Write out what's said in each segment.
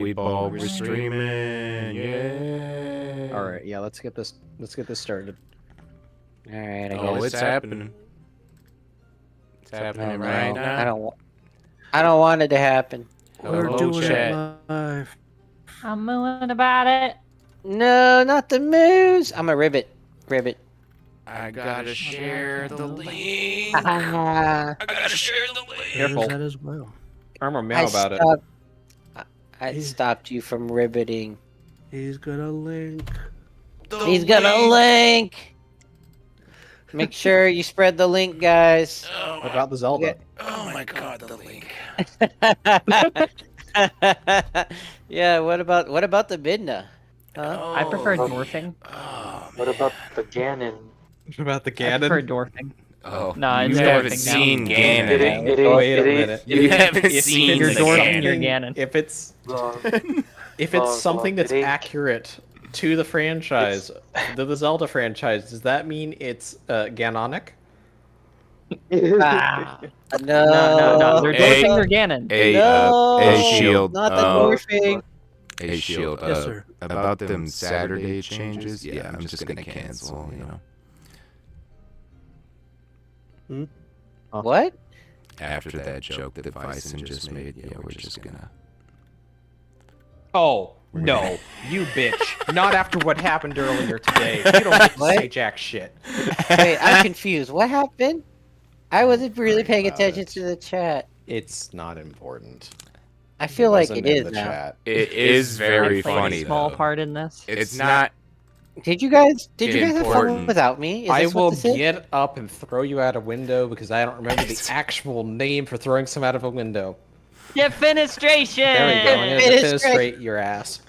We're streaming. Yeah. All right, yeah, let's get this started. All right, I Oh, guess. it's happening. It's happening right now. I don't want it to happen. We're Hello, doing chat. it live. I'm mooing about it. No, not the moose. I'm a ribbit. I gotta share the link. Ah, I gotta share the link. There's Careful. that as well. I'm meow about it. I stopped you from ribbiting. He's gonna link. He's gonna link. Make sure you spread the link, guys. Oh, What about the Zelda? oh my god, the link. Yeah. What about the Midna? Huh? Oh, I prefer dwarfing. Oh, What about the Ganon? What about the I prefer dwarfing. Oh, No, you it's haven't dwarfing seen now. Ganon. It is. Wait a It is. minute. You haven't If seen You're the dwarfing your Ganon. Ganon. If it's Wrong. something that's it ain't. accurate to the franchise, the Zelda franchise, does that mean it's Ganonic? Ah, no, No. They're Hey. dwarfing their Ganon. Hey, No, hey, Shield. not the dwarfing. Hey, Shield. Yes, sir. About them Saturday changes, yeah, I'm just gonna cancel, What? After that joke that Bison just made, yeah, we're just gonna... Oh, no, you bitch. Not after what happened earlier today. You don't get to What? say jack shit. Wait, I'm confused. What happened? I wasn't really paying about attention it. to the chat. It's not important. I feel like wasn't it in is the now. chat. It is very I played funny, a small though. part in this. It's not... Did you guys have fun Important. without me? Is I this what will this is? get up and throw you out a window because I don't remember the actual name for throwing some out of a window. Defenestration! There we go. I'm gonna Defenestrate. defenestrate your ass.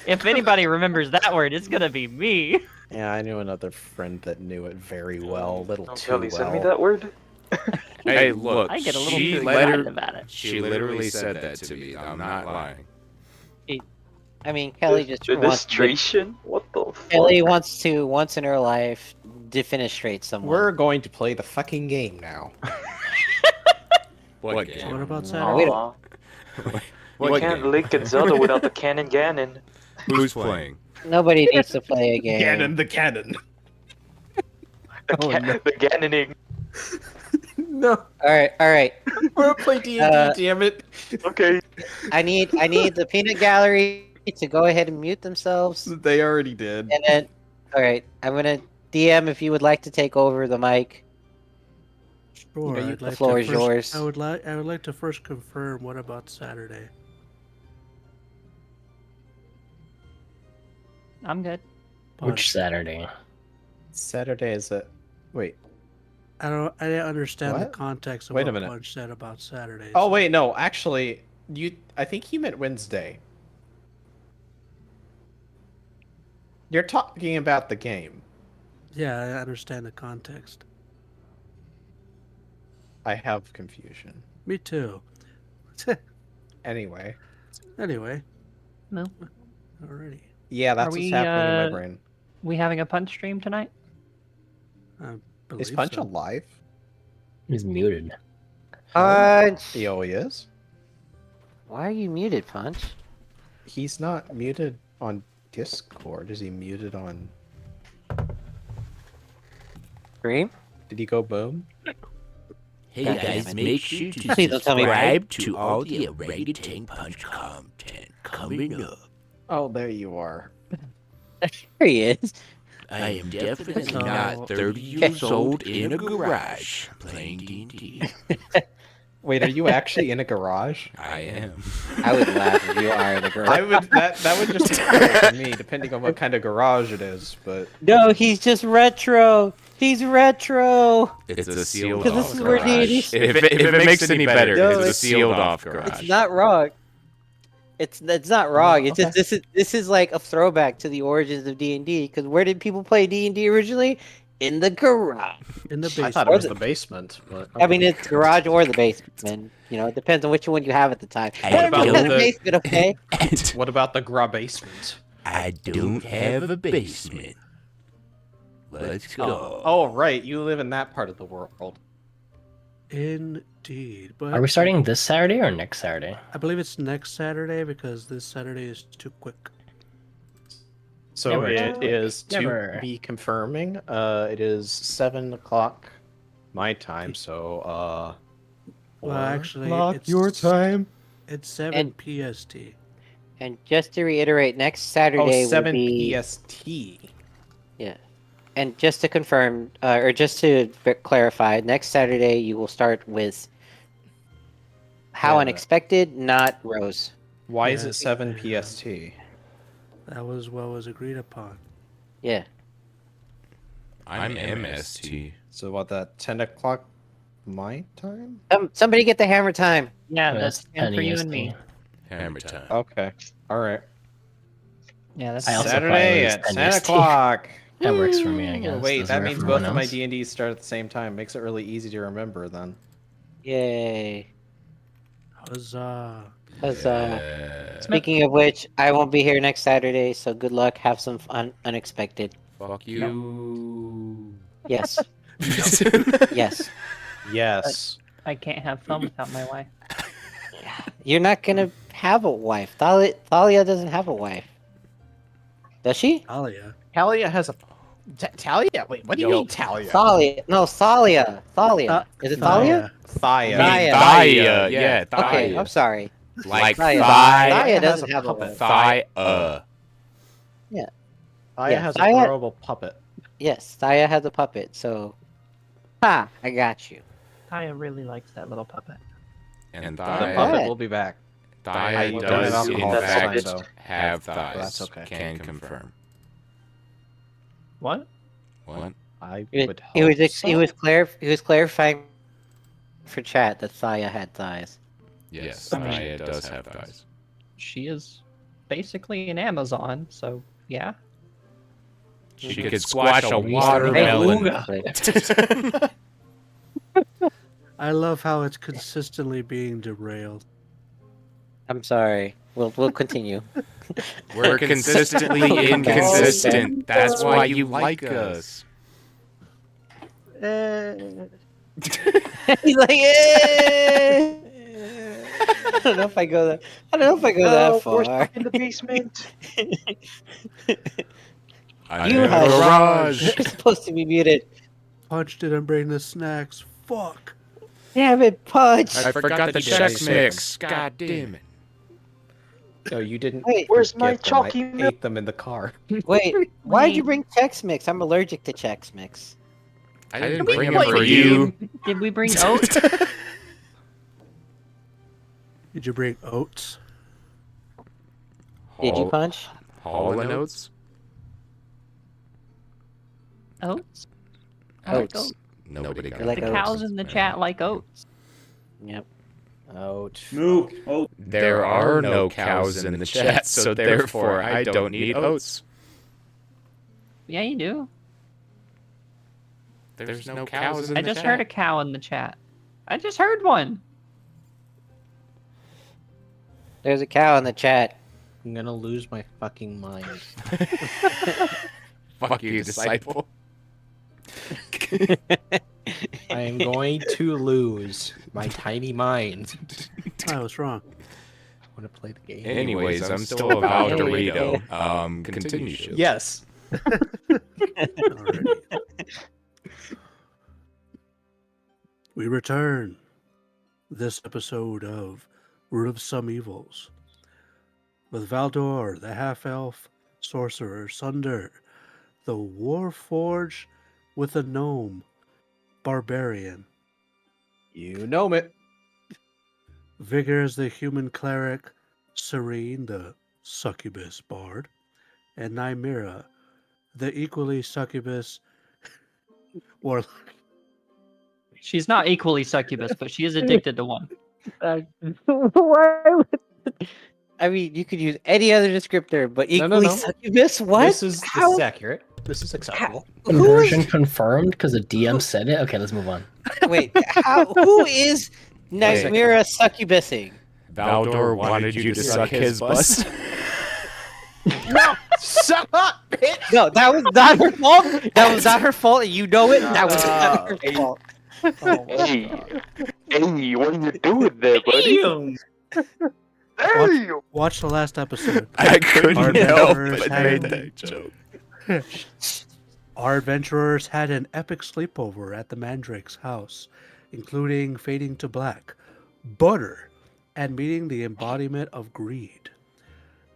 If anybody remembers that word, it's gonna be me. Yeah, I knew another friend that knew it very well, a little Don't too tell me, well. send me that word. Hey, look, I get a little she too let excited her- about it. She literally said that to me. I'm not lying. I mean, Kelly just wants to, Defenestration? What the fuck? Kelly wants to once in her life defenestrate someone. We're going to play the fucking game now. What What game? about Oh, Saturday? wait a- Aw, What you can't game? link at Zelda without the Canon Ganon. Who's playing? Nobody needs to play a game. Ganon the cannon. The, Oh, no. the Ganoning. No, All right. we're gonna play D&D, damn it. Okay. I need the peanut gallery to go ahead and mute themselves, They already did. and then, all right, I'm gonna DM if you would like to take over the mic. Sure. Yeah, I'd the like floor to is first, yours. I would like to first confirm what about Saturday. I'm good. Punch. Saturday? Saturday is a... Wait. I didn't understand the What? context of Wait a what minute. Punch said about Saturday. Oh, wait, no, actually, I think you meant Wednesday. You're talking about the game. Yeah, I understand the context. I have confusion. Me too. Anyway. Anyway. No. Alrighty. Yeah, that's Are what's we, happening in my brain. We having a punch stream tonight? I Is believe Punch so. alive? He's muted. Punch. He is? Why are you muted, Punch? He's not muted on Discord. Is he muted on... Stream? Did he go boom? Hey God guys, damn it. make sure to Please don't tell me why. subscribe to all the orangutan punch content coming up. Oh, there you are. There he is. I am definitely So- not 30 years old in a garage playing D&D. Wait, are you actually in a garage? I am. I would laugh if you are the girl. I would that would just be funny for me, depending on what kind of garage it is. But No, he's just retro. He's retro. It's a sealed 'Cause off this is where garage. D&D If it makes it any better, No, it's a it's- sealed off garage. It's not wrong. It's not wrong. It's okay. just this is like a throwback to the origins of D&D. Because where did people play D&D originally? In the garage. In the I basement. thought it was the basement. But I mean, it's garage or the basement. You know, it depends on which one you have at the time. I Hey, about we got the the- basement, okay? what about the gra basement? I don't have a basement. Let's go. Oh, right, you live in that part of the world. Indeed. But Are we starting this Saturday or next Saturday? I believe it's next Saturday because this Saturday is too quick. So Never. it is to Never. be confirming. It is 7 o'clock my time. So Well, 4 actually, o'clock it's your time. It's 7 And- PST. And just to reiterate, next Oh, Saturday will 7 be PST. yeah. And just to confirm, or just to clarify, next Saturday you will start with How Yeah. Unexpected, not Rose. Why is Yeah. it 7 PST? That was what was agreed upon. Yeah. I'm MST. So what, that 10 o'clock my time? Somebody get the hammer time. Yeah, Oh, that's 10 for you and me. Hammer time. Okay. All right. Yeah, that's I also Saturday thought it was at 10 10 o'clock. That works for me, I Ooh, guess. Wait, Does it that work means for both everyone of my else? D&Ds start at the same time. Makes it really easy to remember then. Yay. Huzzah. Speaking of which, I won't be here next Saturday, so good luck. Have some fun, unexpected. Fuck you. Yes. Yes. Yes. I can't have fun without my wife. You're not gonna have a wife. Thalia doesn't have a wife. Does she? Alia. Talia has a... Talia? Wait, what do you mean Talia? Thalia. No, Thalia. Thalia. Is it Thalia? Thaya. Thaya. Thaya. Yeah, Thaya. Okay, I'm sorry. Like Thaya. thigh. Thaya has doesn't a have a puppet. wife. Thigh. Thaya Yeah, has Thaya- a throwable puppet. Yes, Thaya has a puppet, so... Ha! I got you. Taya really likes that little puppet. And The thigh. puppet will be back. Thigh looked does it up in on fact so have thighs. that's okay. Can confirm. What? What? I He would was, hope he was clarifying for chat that Thaya had thighs. Yes, I mean- Thigh does have thighs. She is basically an Amazon, so yeah. She could squash a watermelon. I love how it's consistently being derailed. I'm sorry. We'll continue. We're consistently inconsistent. That's why you like us. He's like, eh. I don't know if I go that. I don't know if I go that far. in the basement. I'm You in have- a garage. You're supposed to be muted. Punch didn't bring the snacks. Fuck. Damn it, Punch. I forgot the Chex Mix. God damn it. No, you didn't. Wait, Where's my get them. I chalky milk? ate them in the car. Wait. Why'd you bring Chex Mix? I'm allergic to Chex Mix. I didn't We bring them played for you. Did we bring oats? Did you bring oats? Did you, Punch? Hall and Oats? Oats? I like Oats. Nobody got I like The oats. cows in the chat like oats. Yep. Ouch. There are no cows in the chat, so therefore I don't need oats. Yeah, you do. There's no cows in I the just chat. heard a cow in the chat. I just heard one. There's a cow in the chat. I'm gonna lose my fucking mind. Fuck you, disciple. I am going to lose my tiny mind. I was wrong. I want to play the game. Anyways, I'm still a Valdorito. Continue. Shields. Yes. Alright. We return this episode of Root of Some Evils with Valdor, the half-elf sorcerer, Sunder, the Warforged with a gnome, barbarian, You know it. Vigor as the human cleric, Serene, the succubus bard, and Nymira, the equally succubus warlock. She's not equally succubus, but she is addicted to one. I mean, you could use any other descriptor, but No, equally no. succubus? What? This is accurate. This is acceptable. Conversion confirmed because the DM said it. Okay, let's move on. Wait, who is Nymira succubusing? Valdor wanted you to suck his bus. No! Shut up, bitch! No, that was not her fault. That was not her fault, and you know it. That was not her fault. Oh my Hey, God. hey, what are you doing there, buddy? Damn. Hey, Watch the last episode. I couldn't Our help adventurers but had- make that joke. Our adventurers had an epic sleepover at the Mandrake's house, including fading to black, butter, and meeting the embodiment of greed.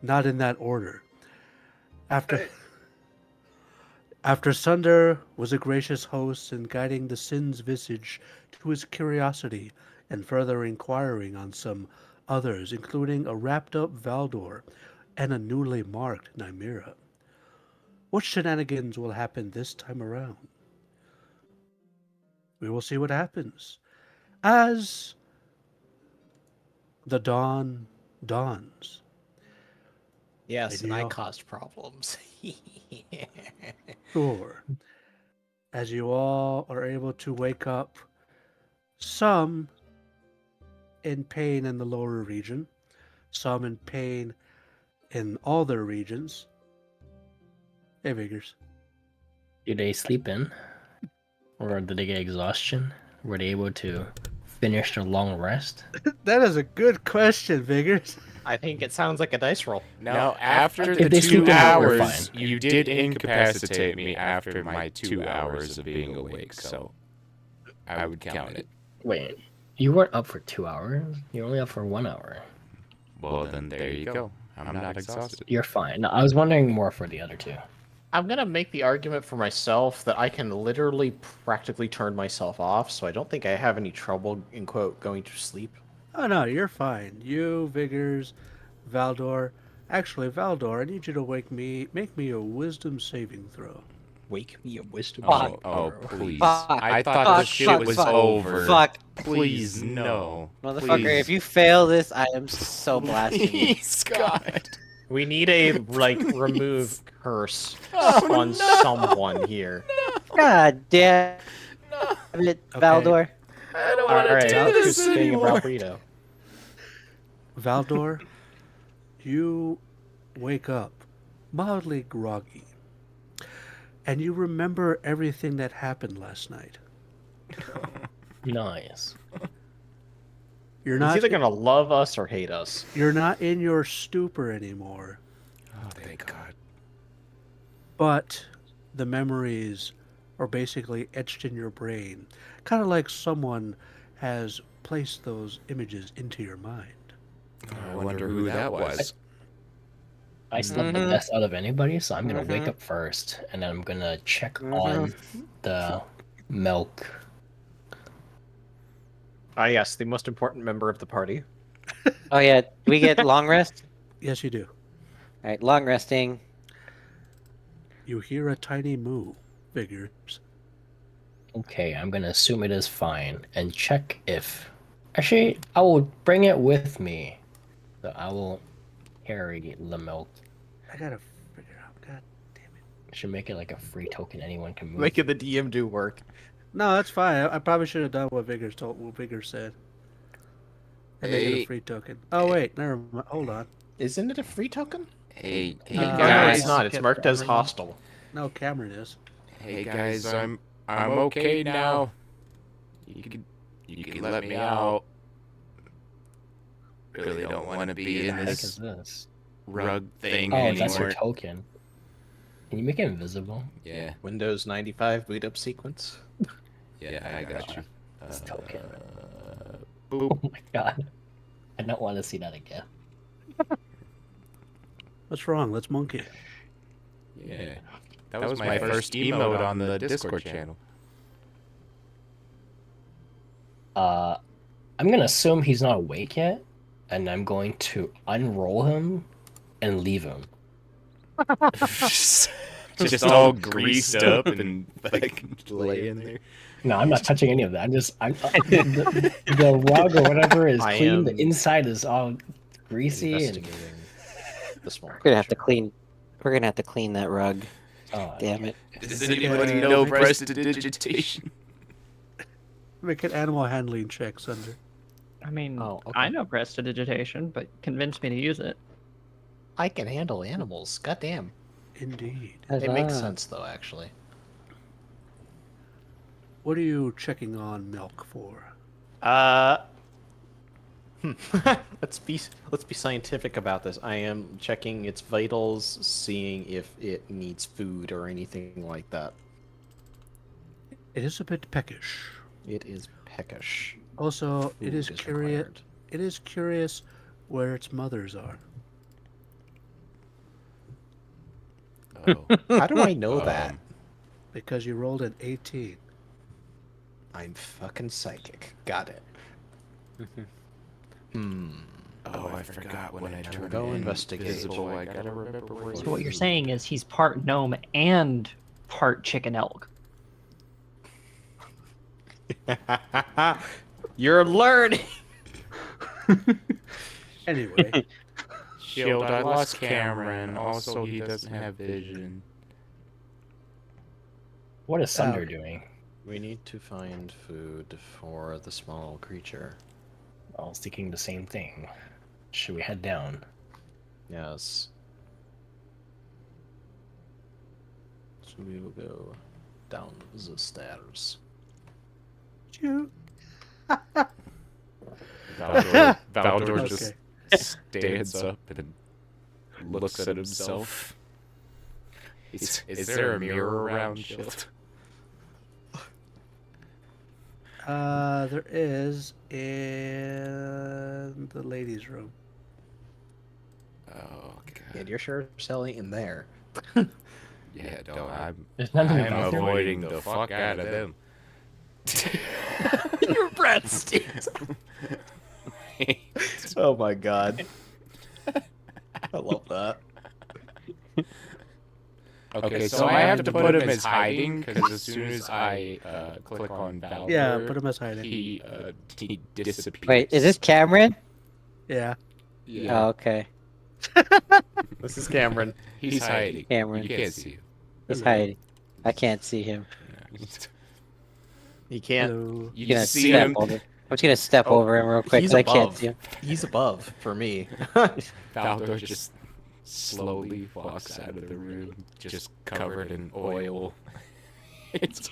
Not in that order. After Sunder was a gracious host in guiding the Sin's visage to his curiosity and further inquiring on some others, including a wrapped-up Valdor and a newly marked Nymera. What shenanigans will happen this time around? We will see what happens as the dawn dawns. Yes, Maybe and I I'll- caused problems. Sure. As you all are able to wake up, some in pain in the lower region, some in pain in all their regions. Hey, Vigors. Do they sleep in? Or did they get exhaustion? Were they able to finish their long rest? That is a good question, Vigors. I think it sounds like a dice roll. Now, after If the they sleep 2 in, we're hours, fine. you did incapacitate me after my 2 hours of being awake, so I would count it. Wait, you weren't up for 2 hours? You're only up for 1 hour. Well, then there you go. I'm not exhausted. You're fine. No, I was wondering more for the other two. I'm gonna make the argument for myself that I can literally practically turn myself off, so I don't think I have any trouble in quote going to sleep. Oh, no, you're fine. You, Vigors, Valdor. Actually, Valdor, I need you to make me a wisdom saving throw. Wake me a wisdom. Fuck. Oh, please. Fuck. I thought Fuck, the shit fuck, was fuck. over. Fuck. Please, no. Motherfucker, Please. if you fail this, I am so blasting you. Please, God. We need a like remove curse Oh, on no. someone here. God damn it, Valdor. I don't All want to right, do now this who's staying anymore. about burrito? Valdor, you wake up mildly groggy, and you remember everything that happened last night. Nice. You're He's not. either gonna love us or hate us. You're not in your stupor anymore, Oh, thank God. but the memories are basically etched in your brain, kind of like someone has placed those images into your mind. I wonder who that was. I slept the best out of anybody, so I'm gonna wake up first, and then I'm gonna check on the milk. Ah, yes, the most important member of the party. Oh yeah, we get long rest. Yes, you do. All right, long resting. You hear a tiny moo, Vigors. Okay, I'm gonna assume it is fine, and check if... Actually, I will bring it with me. So I will carry the milk. I gotta figure out. God damn it. I should make it like a free token anyone can move. Making the DM do work. No, that's fine. I probably should have done what Vigors said. And make it Hey. a free token. Oh wait, never mind. Hold on. Isn't it a free token? Hey, Uh, No, guys. it's not. It's marked as hostile. No, Cameron is. Hey guys, I'm okay now. You can let me out. Really don't want to be in What the heck is this this? rug thing Oh, that's your anymore. token. Can you make it invisible? Yeah, Windows 95 boot up sequence. yeah, I got you. This token. Boop. Oh my god. I don't want to see that again. What's wrong? Let's monkey. Yeah, that was my first emote on the Discord channel. I'm gonna assume he's not awake yet, and I'm going to unroll him and leave him. Just all greased up and like laying there. No, I'm not touching any of that. The rug or whatever is I clean. am The inside is all greasy and Investigating the small. We're gonna have to clean. We're gonna have to clean that rug. oh, Damn it. Does anybody know prestidigitation? Make an animal handling check, Sunder. I mean, Oh, okay. I know prestidigitation, but convince me to use it. I can handle animals. Goddamn. Indeed. It makes Huzzah. sense though, actually. What are you checking on Milk for? Let's be scientific about this. I am checking its vitals, seeing if it needs food or anything like that. It is a bit peckish. It is peckish. Also, it Food is curious. required. It is curious where its mothers are. Oh. How do I know that? Because you rolled an 18. I'm fucking psychic. Got it. Hmm. Oh, I forgot when I turned Go investigate. invisible. I gotta remember where. So what you're saying is he's part gnome and part chicken elk. You're learning. Anyway, Shield, I lost Cameron. Also, he doesn't have vision. What is Sunder doing? We need to find food for the small creature. All seeking the same thing. Should we head down? Yes. So we will go down the stairs. you. Valdor Okay. just stands up and looks at himself. Is there a mirror around, Shield? There is in the ladies' room. Oh, Yeah, God. you're sure Sally in there. Yeah, no, There's nothing I'm about there. avoiding the fuck out of them. Your breath stinks. Oh my god. I love that. Okay, so I have to put him as hiding because as soon as I click on Valdor, Yeah, put him as hiding. he disappears. Wait, is this Cameron? Yeah. Yeah, Oh, okay. This is Cameron. he's hiding. Cameron. You can't see him. He's hiding. I can't see him. He can't. Hello. You I'm gonna just see step him. over. I'm just gonna step Oh, over him real quick he's because I can't above. see him. He's above for me. Valdor just slowly walks out of the room, just covered in oil. It's-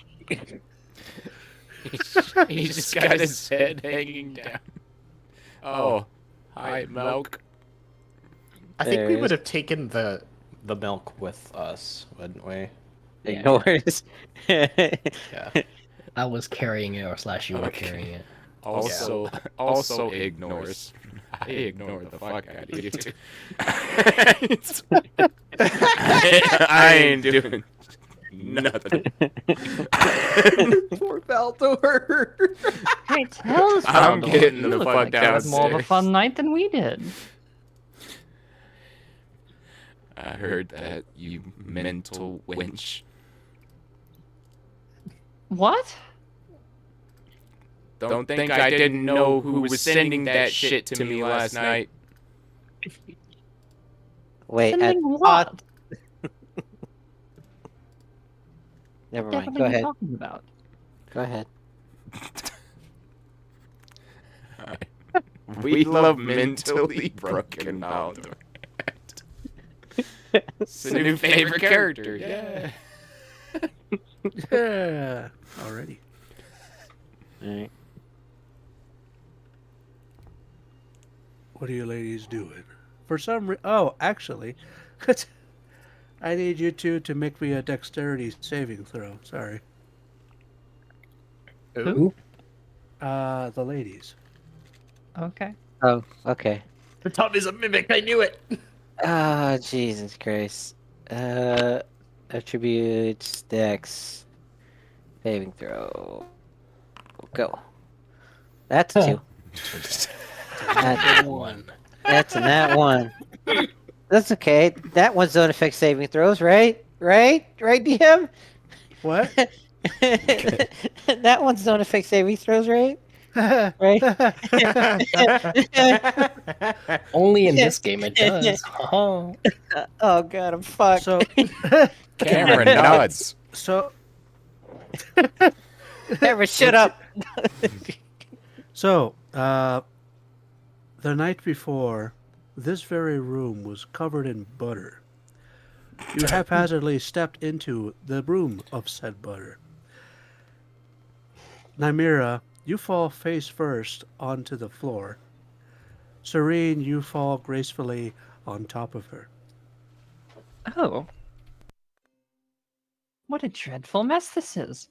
he's just got his head hanging down. Oh, hi, Milk. I think There we he would is. have taken the milk with us, wouldn't we? You know where it is? Yeah. I was carrying it, or slash you were Okay. carrying it. Also ignores. I ignore the fuck out of you too. I ain't doing nothing. Poor Valdor. Hey, tell us, I'm Valdor. getting You the look fuck like that was more of a downstairs. fun night than we did. I heard that, you mental wench. What? Don't think I didn't know who was sending that shit to me last night. Wait, Sending what? never What mind. are Go you ahead. talking about? Go ahead. We love mentally broken Valdor. It's a new favorite character, yeah. Yeah. Already. Alright. What are you ladies doing? For some oh, actually, I need you two to make me a dexterity saving throw. Sorry. Who? The ladies. Okay. Oh, okay. The tub is a mimic. I knew it. Ah, Jesus Christ. Attributes, dex, saving throw. Go. That's Huh. 2. That's One. That's a nat 1. That's okay. That one's don't affect saving throws, right? Right, DM? What? That one's don't affect saving throws, right? Right? Only in this game it does. Oh. Oh god, I'm fucked. So, Cameron nods. so, Never shut up. so, the night before, this very room was covered in butter. You haphazardly stepped into the room of said butter. Nymira, you fall face first onto the floor. Serene, you fall gracefully on top of her. Oh. What a dreadful mess this is.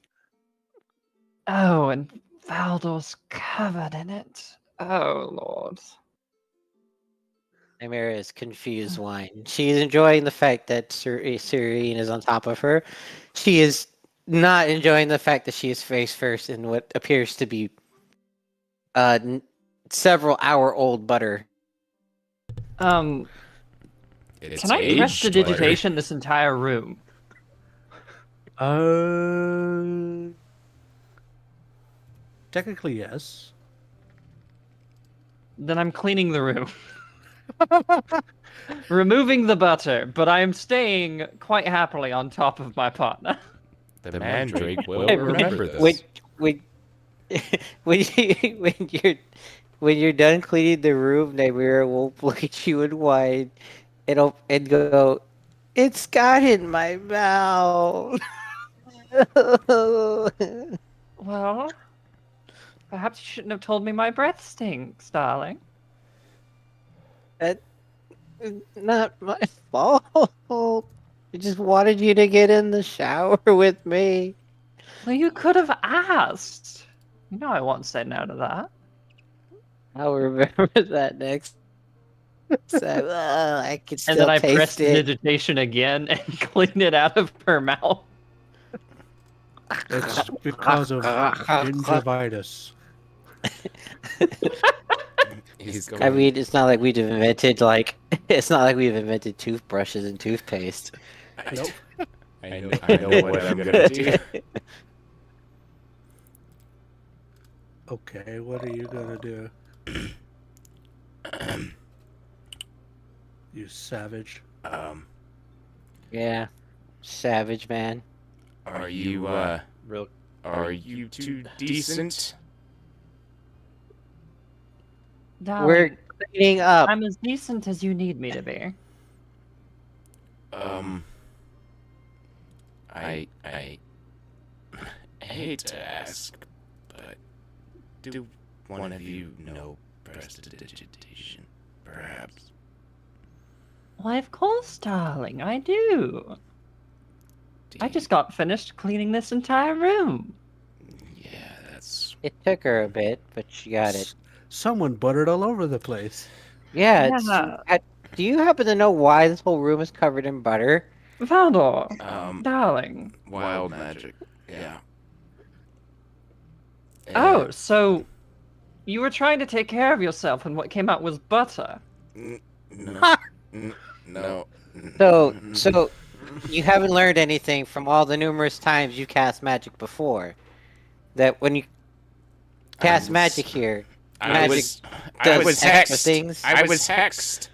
Oh, and Valdor's covered in it. Oh, Lord. Nymira is confused wine. She's enjoying the fact that Serene is on top of her. She is not enjoying the fact that she is face first in what appears to be several hour-old butter. It's Can I aged prestidigitation this entire room? Technically, yes. Then I'm cleaning the room. Removing the butter, but I am staying quite happily on top of my partner. The Mandrake will Hey, remember this. When you're done cleaning the room, Nymira will look at you and whine and go, "It's got in my mouth." Well, perhaps you shouldn't have told me my breath stinks, darling. Not my fault. I just wanted you to get in the shower with me. Well, you could have asked. You know I won't say no to that. I'll remember that next time. I can still And then I taste press it. digitation again and clean it out of her mouth. It's because of gingivitis. He's I going, mean, it's not like we've invented toothbrushes and toothpaste. Nope. I know what I'm gonna do. Okay, what are you gonna do? You savage. Yeah, savage man. Are you Real are you too decent? Darling, We're cleaning up. I'm as decent as you need me to be. I hate to ask, but do one of you know prestidigitation, perhaps? Why, of course, darling, I do. I just got finished cleaning this entire room. Yeah, that's It took her a bit, but she got it. Someone buttered all over the place. Yeah. Yeah. Do you happen to know why this whole room is covered in butter? Valdor, darling. wild magic. Yeah. Oh, so you were trying to take care of yourself and what came out was butter. No. No. So you haven't learned anything from all the numerous times you cast magic before. That when you cast magic here, I magic was extra hexed. things. I was hexed.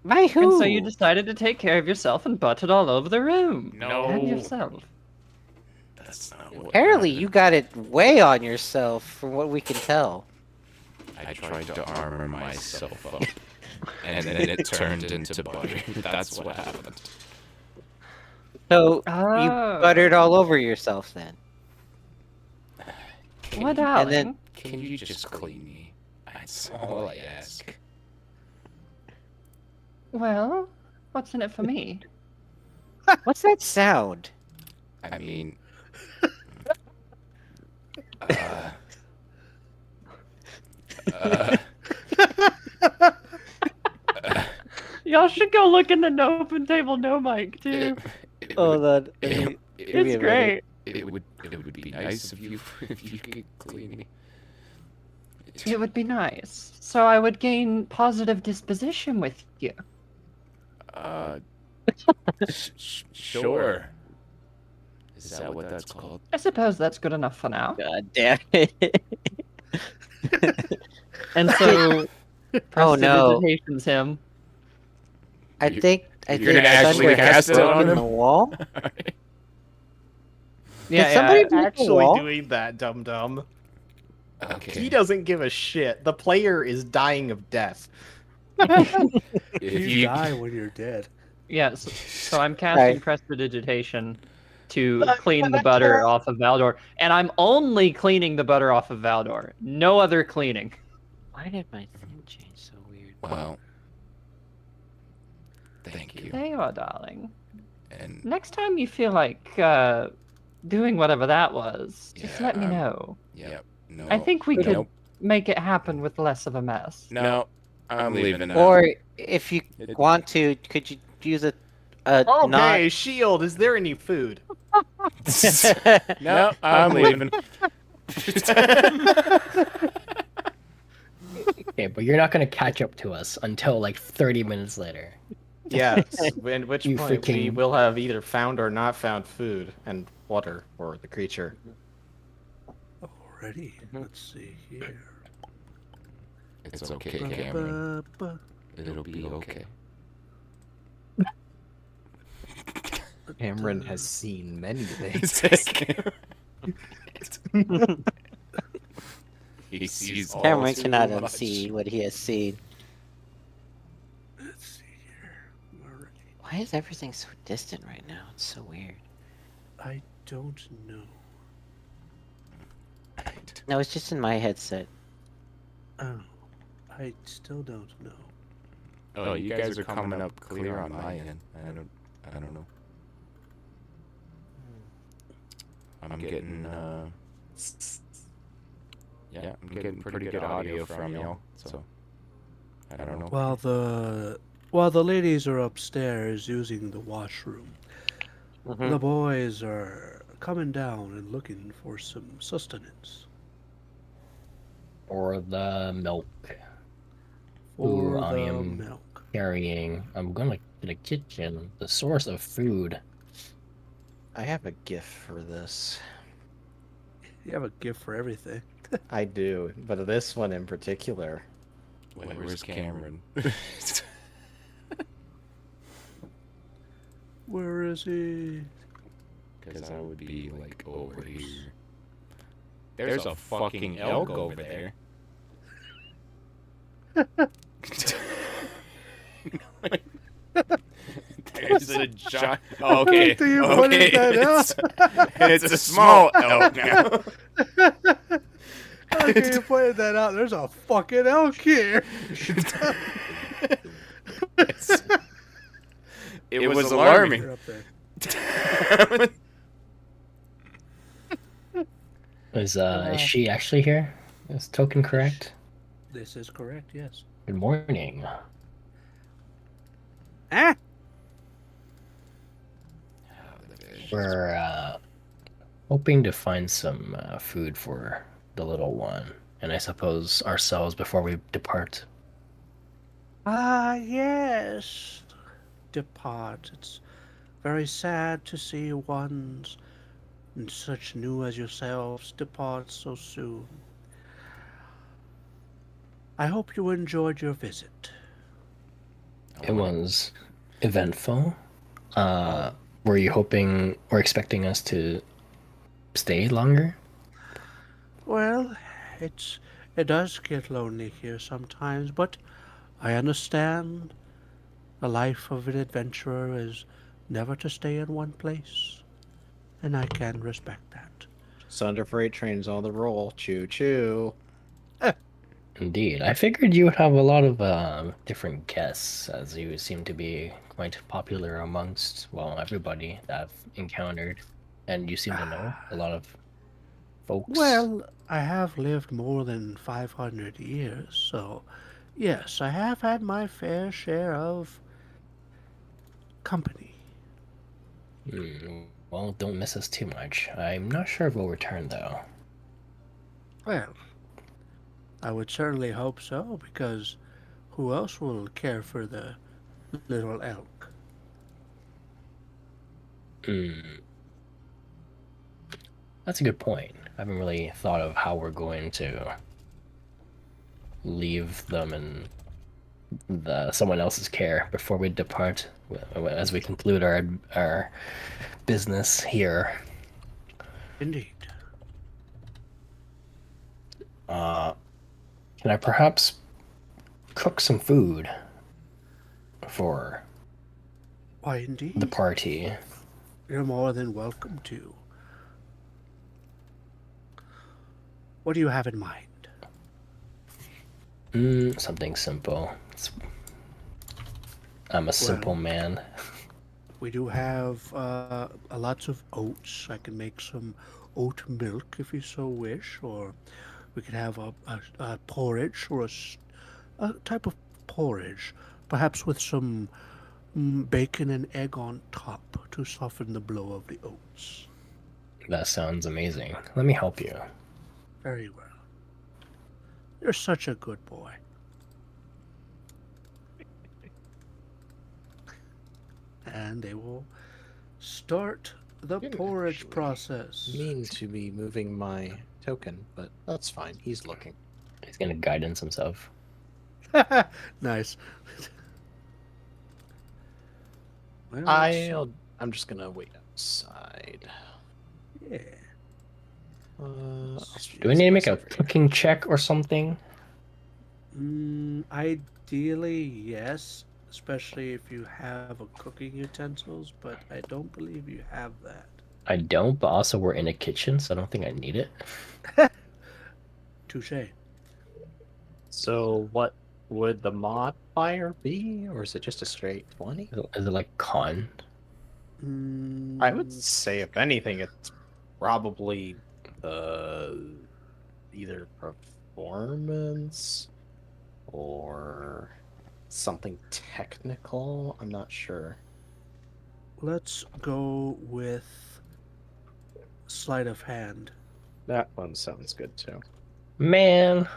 By who? And so you decided to take care of yourself and buttered all over the room. No. And yourself. That's not what Apparently, happened. you got it way on yourself, from what we can tell. I tried to armor myself up, and then it turned into butter. That's what happened. So you Oh. buttered all over yourself then. Well, darling. And then- Can you just clean me? That's all I ask. Well, what's in it for me? What's that sound? I mean, Y'all should go look in the open table no mic too. Hold on. It's great. It would be nice if you could clean me. It would be nice. So I would gain positive disposition with you. Sure. Is that what that's called? I suppose that's good enough for now. God damn it. And so, Oh, no. prestidigitation's him. I You- think you're gonna actually Thunder cast has it on broken him? the wall. Yeah, somebody yeah, break the actually wall? doing that, dum dum. Okay. He doesn't give a shit. The player is dying of death. If You you die when you're dead. Yeah, so I'm casting prestidigitation. to clean the butter off of Valdor, and I'm only cleaning the butter off of Valdor. No other cleaning. Why did my thing change so weird? Well, thank you. There you are, darling. And Next time you feel like doing whatever that was, just Yeah, let me know. yep, no. I think we could Nope. make it happen with less of a mess. No, I'm leaving now. Or if you It- want to, could you use a Okay, Shield, is there any food? No, I'm leaving. Okay, but you're not gonna catch up to us until like 30 minminutes later. Yes, at which You point we freaking- will have either found or not found food and water for the creature. Alrighty, let's see here. It's okay, Cameron. Ba-ba-ba. It'll be okay. Cameron has seen many things. He sees all Cameron too cannot much. unsee what he has seen. Let's see here. Alrighty. Why is everything so distant right now? It's so weird. I don't know. No, it's just in my headset. Oh, I still don't know. Oh, you guys are coming up clear on my end. I don't know. I'm getting yeah, I'm getting pretty good audio from y'all. So I don't know. While the ladies are upstairs using the washroom, Mm-hmm. the boys are coming down and looking for some sustenance. Or the milk For Ooh, I the am- milk. carrying. I'm going to the kitchen, the source of food. I have a gift for this. You have a gift for everything. I do, but this one in particular. Where's Cameron? Where is he? Because I would be like over here. There's a fucking elk over there. There's a giant. Okay, Do you pointed that it's a small elk now. Okay, you pointed that out. There's a fucking elk here. It was alarming. You're up there. Is she actually here? Is token correct? This is correct, yes. Good morning. Ah! We're hoping to find some food for the little one, and I suppose ourselves before we depart. Ah, yes. Depart. It's very sad to see ones such new as yourselves depart so soon. I hope you enjoyed your visit. It was eventful. Were you hoping or expecting us to stay longer? Well, it does get lonely here sometimes, but I understand. The life of an adventurer is never to stay in one place, and I can respect that. Sunder Freight Train's on the roll. Choo choo. Indeed. I figured you would have a lot of different guests, as you seem to be quite popular amongst, well, everybody that I've encountered. And you seem to know a lot of folks. Well, I have lived more than 500 years, so yes, I have had my fair share of company. Well, don't miss us too much. I'm not sure if we'll return, though. Well, I would certainly hope so, because who else will care for the little elk? That's a good point. I haven't really thought of how we're going to leave them in someone else's care before we depart, as we conclude our business here. Indeed. Can I perhaps cook some food for Why, indeed. the party? You're more than welcome to. What do you have in mind? Something simple. I'm a simple man. We do have lots of oats. I can make some oat milk if you so wish, or we could have a porridge or a type of porridge, perhaps with some bacon and egg on top to soften the blow of the oats. That sounds amazing. Let me help you. Very well. You're such a good boy. And they will start the Didn't porridge actually process. Mean to be moving my token, but that's fine. He's looking. He's gonna guidance himself. Nice. Well, I'm just gonna wait outside. yeah. Do we need to make a cooking check or something? Ideally, yes, especially if you have a cooking utensils, but I don't believe you have that. I don't, but also we're in a kitchen, so I don't think I need it. Touche. So what would the modifier be, or is it just a straight 20? Is it like con? I would say, if anything, it's probably either performance or something technical. I'm not sure. Let's go with sleight of hand. That one sounds good too. Man,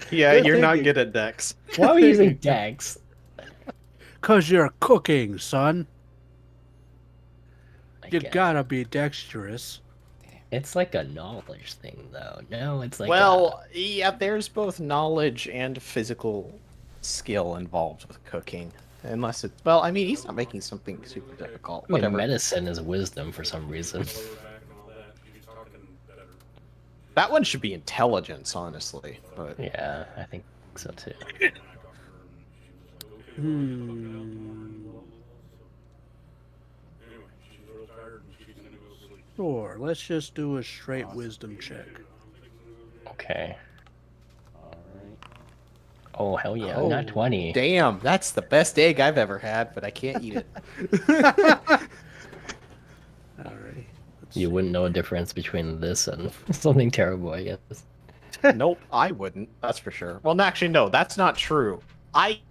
Yeah, Good you're not thinking. good at Dex. why are we using Dex? 'Cause you're cooking, son. I You guess. gotta be dexterous. It's like a knowledge thing, though. No, it's like Well, yeah, there's both knowledge and physical skill involved with cooking. Unless it's, well, I mean, he's not making something super difficult. I mean, Whatever. medicine is wisdom for some reason. That one should be intelligence, honestly. But Yeah, I think so too. Sure, let's just do a straight wisdom check. Okay. Oh hell yeah! Oh, Not 20. damn, that's the best egg I've ever had, but I can't eat it. Alrighty. You wouldn't know a difference between this and something terrible, I guess. Nope, I wouldn't. That's for sure. Well, no, actually, no, that's not true. I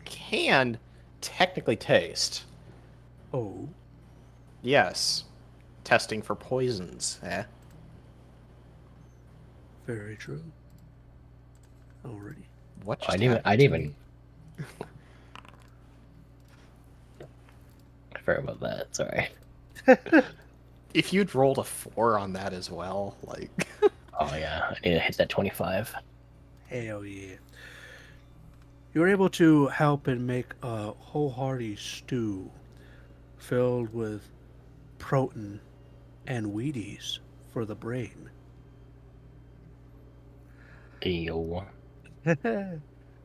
can technically taste. Oh, Yes. Testing for poisons. very true. Alrighty. What just I didn't happened to even. me? Sorry about that. Sorry. If you'd rolled a 4 on that as well, like... Oh yeah, I need to hit that 25. Hell yeah. You're able to help and make a wholehearty stew filled with protein and Wheaties for the brain. Ew.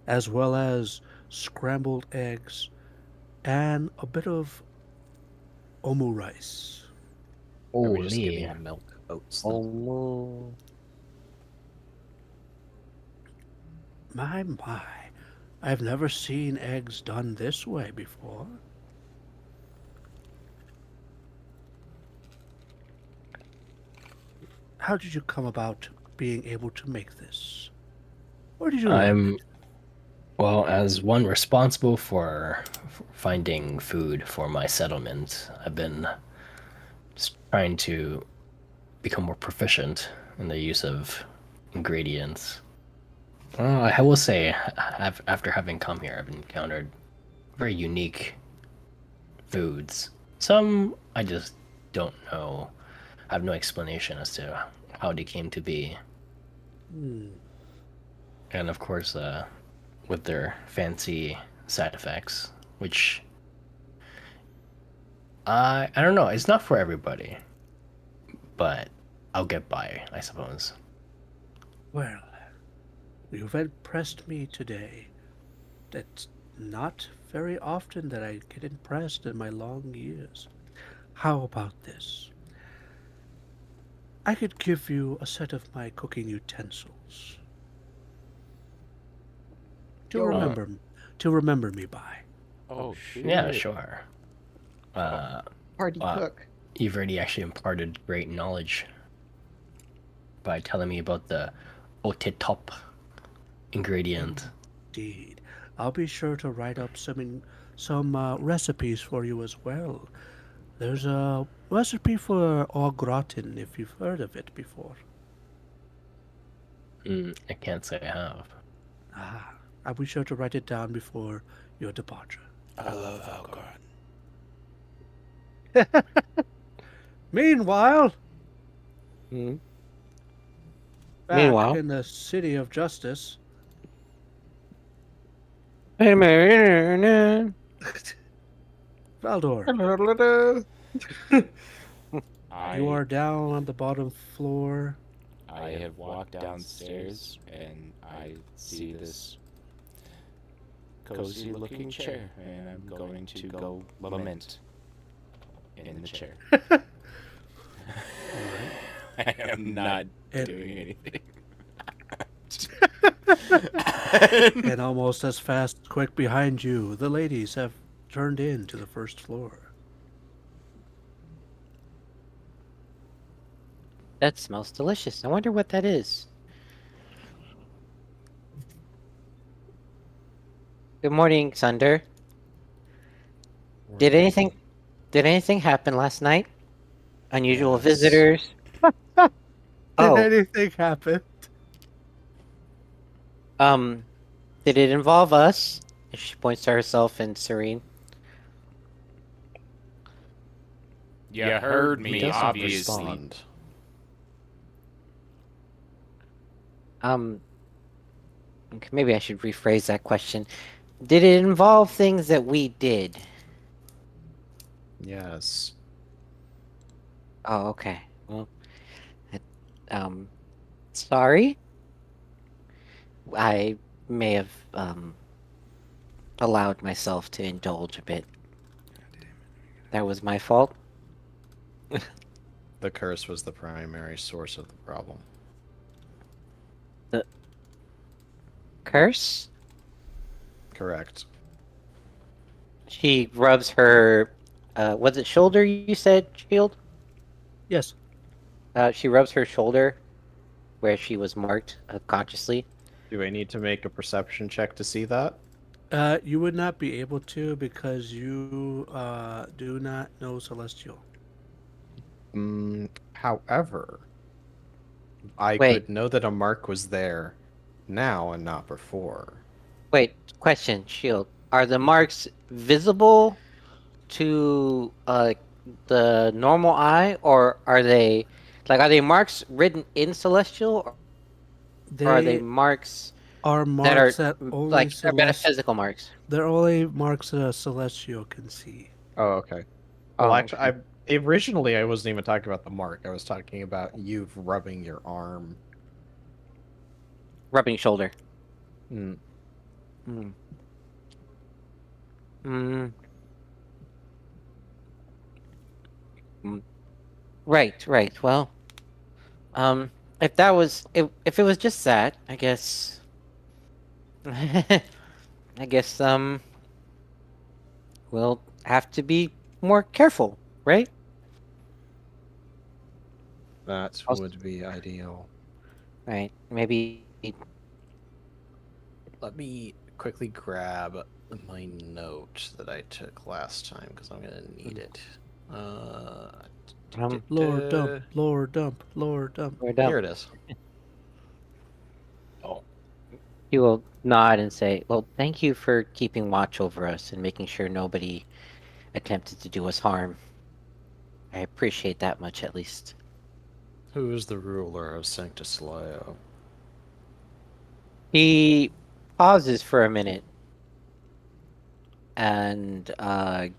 As well as scrambled eggs and a bit of omu rice. Are we just giving Holy. him milk oats? then? Oh. My, I've never seen eggs done this way before. How did you come about being able to make this? Where did you learn I'm it? well, as one responsible for finding food for my settlement, I've been just trying to become more proficient in the use of ingredients. I will say, after having come here, I've encountered very unique foods. Some I just don't know. I have no explanation as to how they came to be. And of course, with their fancy side effects, which I don't know. It's not for everybody, but I'll get by, I suppose. Well, you've impressed me today. That's not very often that I get impressed in my long years. How about this? I could give you a set of my cooking utensils to Yo. remember me by. Oh, shit. Yeah, sure. Party Wow. cook. You've already actually imparted great knowledge by telling me about the otetop ingredient. Indeed. I'll be sure to write up some recipes for you as well. There's a recipe for au gratin, if you've heard of it before. I can't say I have. Ah, I'll be sure to write it down before your departure. I love Algarve. Meanwhile, Hmm? back Meanwhile? in the City of Justice, Wait a minute. Valdor, I, you are down on the bottom floor. I have walked downstairs and I see this cozy looking chair, and I'm going to go lament in the chair. I am not And- doing anything. And almost as fast, quick behind you, the ladies have turned in to the first floor. That smells delicious. I wonder what that is. Good morning, Sunder. Did anything happen last night? Unusual Yes. visitors? Did Oh, anything happen? did it involve us? She points to herself and Serene. You heard He me, does not obviously. respond. Okay, maybe I should rephrase that question. Did it involve things that we did? Yes. Oh, okay. Well, sorry. I may have allowed myself to indulge a bit. That was my fault. The curse was the primary source of the problem. Curse? Correct. She rubs her, was it shoulder you said, Shield? Yes. She rubs her shoulder where she was marked unconsciously. Do I need to make a perception check to see that? You would not be able to because you do not know Celestial. However, I Wait. could know that a mark was there now and not before. Wait, question, Shield. Are the marks visible to the normal eye, or are they marks written in Celestial, They or are they marks are that are marks that only like they're Celest- metaphysical marks? They're only marks that a Celestial can see. Oh, okay. Oh, Well, actually, originally I wasn't even talking about the mark. I was talking about you rubbing your arm. Rubbing shoulder. Mm. Hmm. Hmm. Right. Well, if that was if it was just that, I guess, I guess we'll have to be more careful, right? That Also- would be ideal. Right. Maybe. Let me quickly grab my note that I took last time because I'm gonna need it. Lower dump, lower dump, lower dump. We're done. Here it is. He will nod and say, "Well, thank you for keeping watch over us and making sure nobody attempted to do us harm. I appreciate that much, at least." Who is the ruler of Sanctus Leo? He pauses for a minute and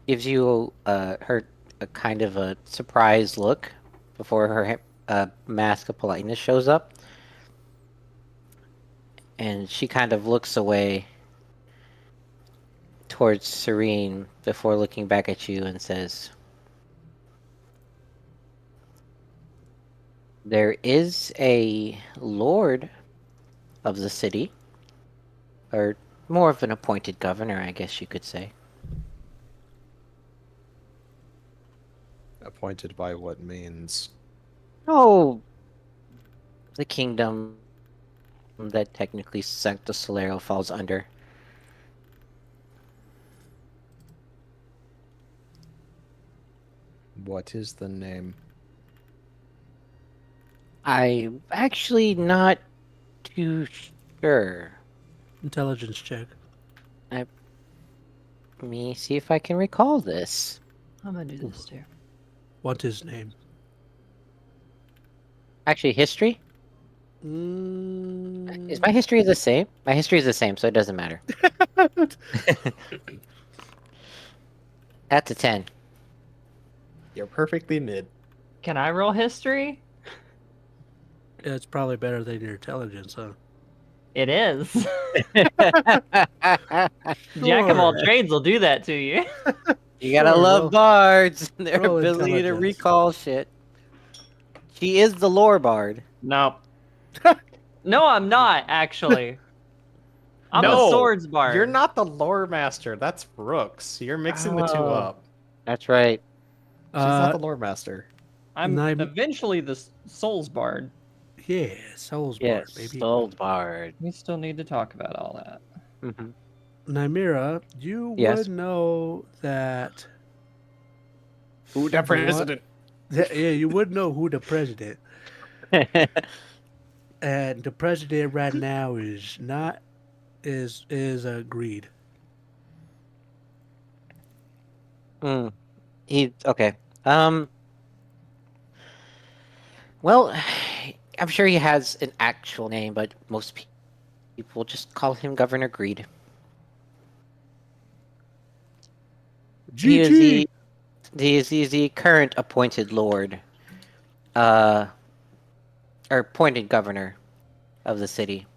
gives you her a kind of a surprised look before her mask of politeness shows up. And she kind of looks away towards Serene before looking back at you and says, There is a lord of the city, or more of an appointed governor, I guess you could say. Appointed by what means? Oh, the kingdom that technically Sancto Solero falls under. What is the name? I'm actually not too sure. Intelligence check. Let me see if I can recall this. I'm gonna do this too. What's his name? Actually, history? Is my history the same? My history is the same, so it doesn't matter. That's a 10. You're perfectly mid. Can I roll history? Yeah, it's probably better than your intelligence, huh? It is. Jack of all Sure. trades will do that to you. You gotta Sure, love roll- bards and their roll ability to intelligence. recall shit. She is the lore bard. No. No, I'm not, actually. I'm No, a swords bard. You're not the lore master. That's Brooks. You're mixing the two Oh. up. That's right. She's not the lore master. I'm Nine- eventually the souls bard. Yeah, Souls Yes, Bard, baby. soul bard. We still need to talk about all that. Mm-hmm. Nymira, you Yes. would know that. Who the president? Yeah, you would know who the president. And the president right now is not is Greed. He okay. Well, I'm sure he has an actual name, but most people just call him Governor Greed. He is GG. he is the current appointed lord, or appointed governor of the city.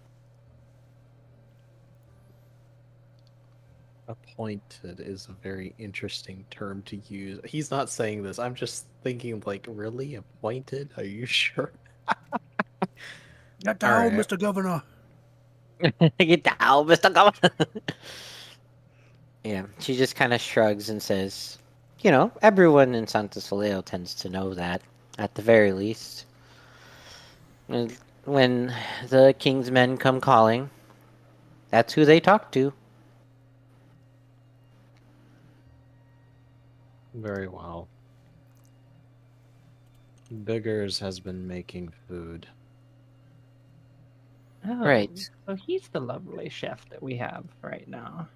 Appointed is a very interesting term to use. He's not saying this. I'm just thinking, like, really? Appointed? Are you sure? Get down, Alright. Mr. Governor. Get down, Mr. Governor. Yeah, she just kind of shrugs and says, "You know, everyone in Santo Soleo tends to know that, at the very least. And when the king's men come calling, that's who they talk to." Very well. Biggers has been making food. Oh, Right. So he's the lovely chef that we have right now.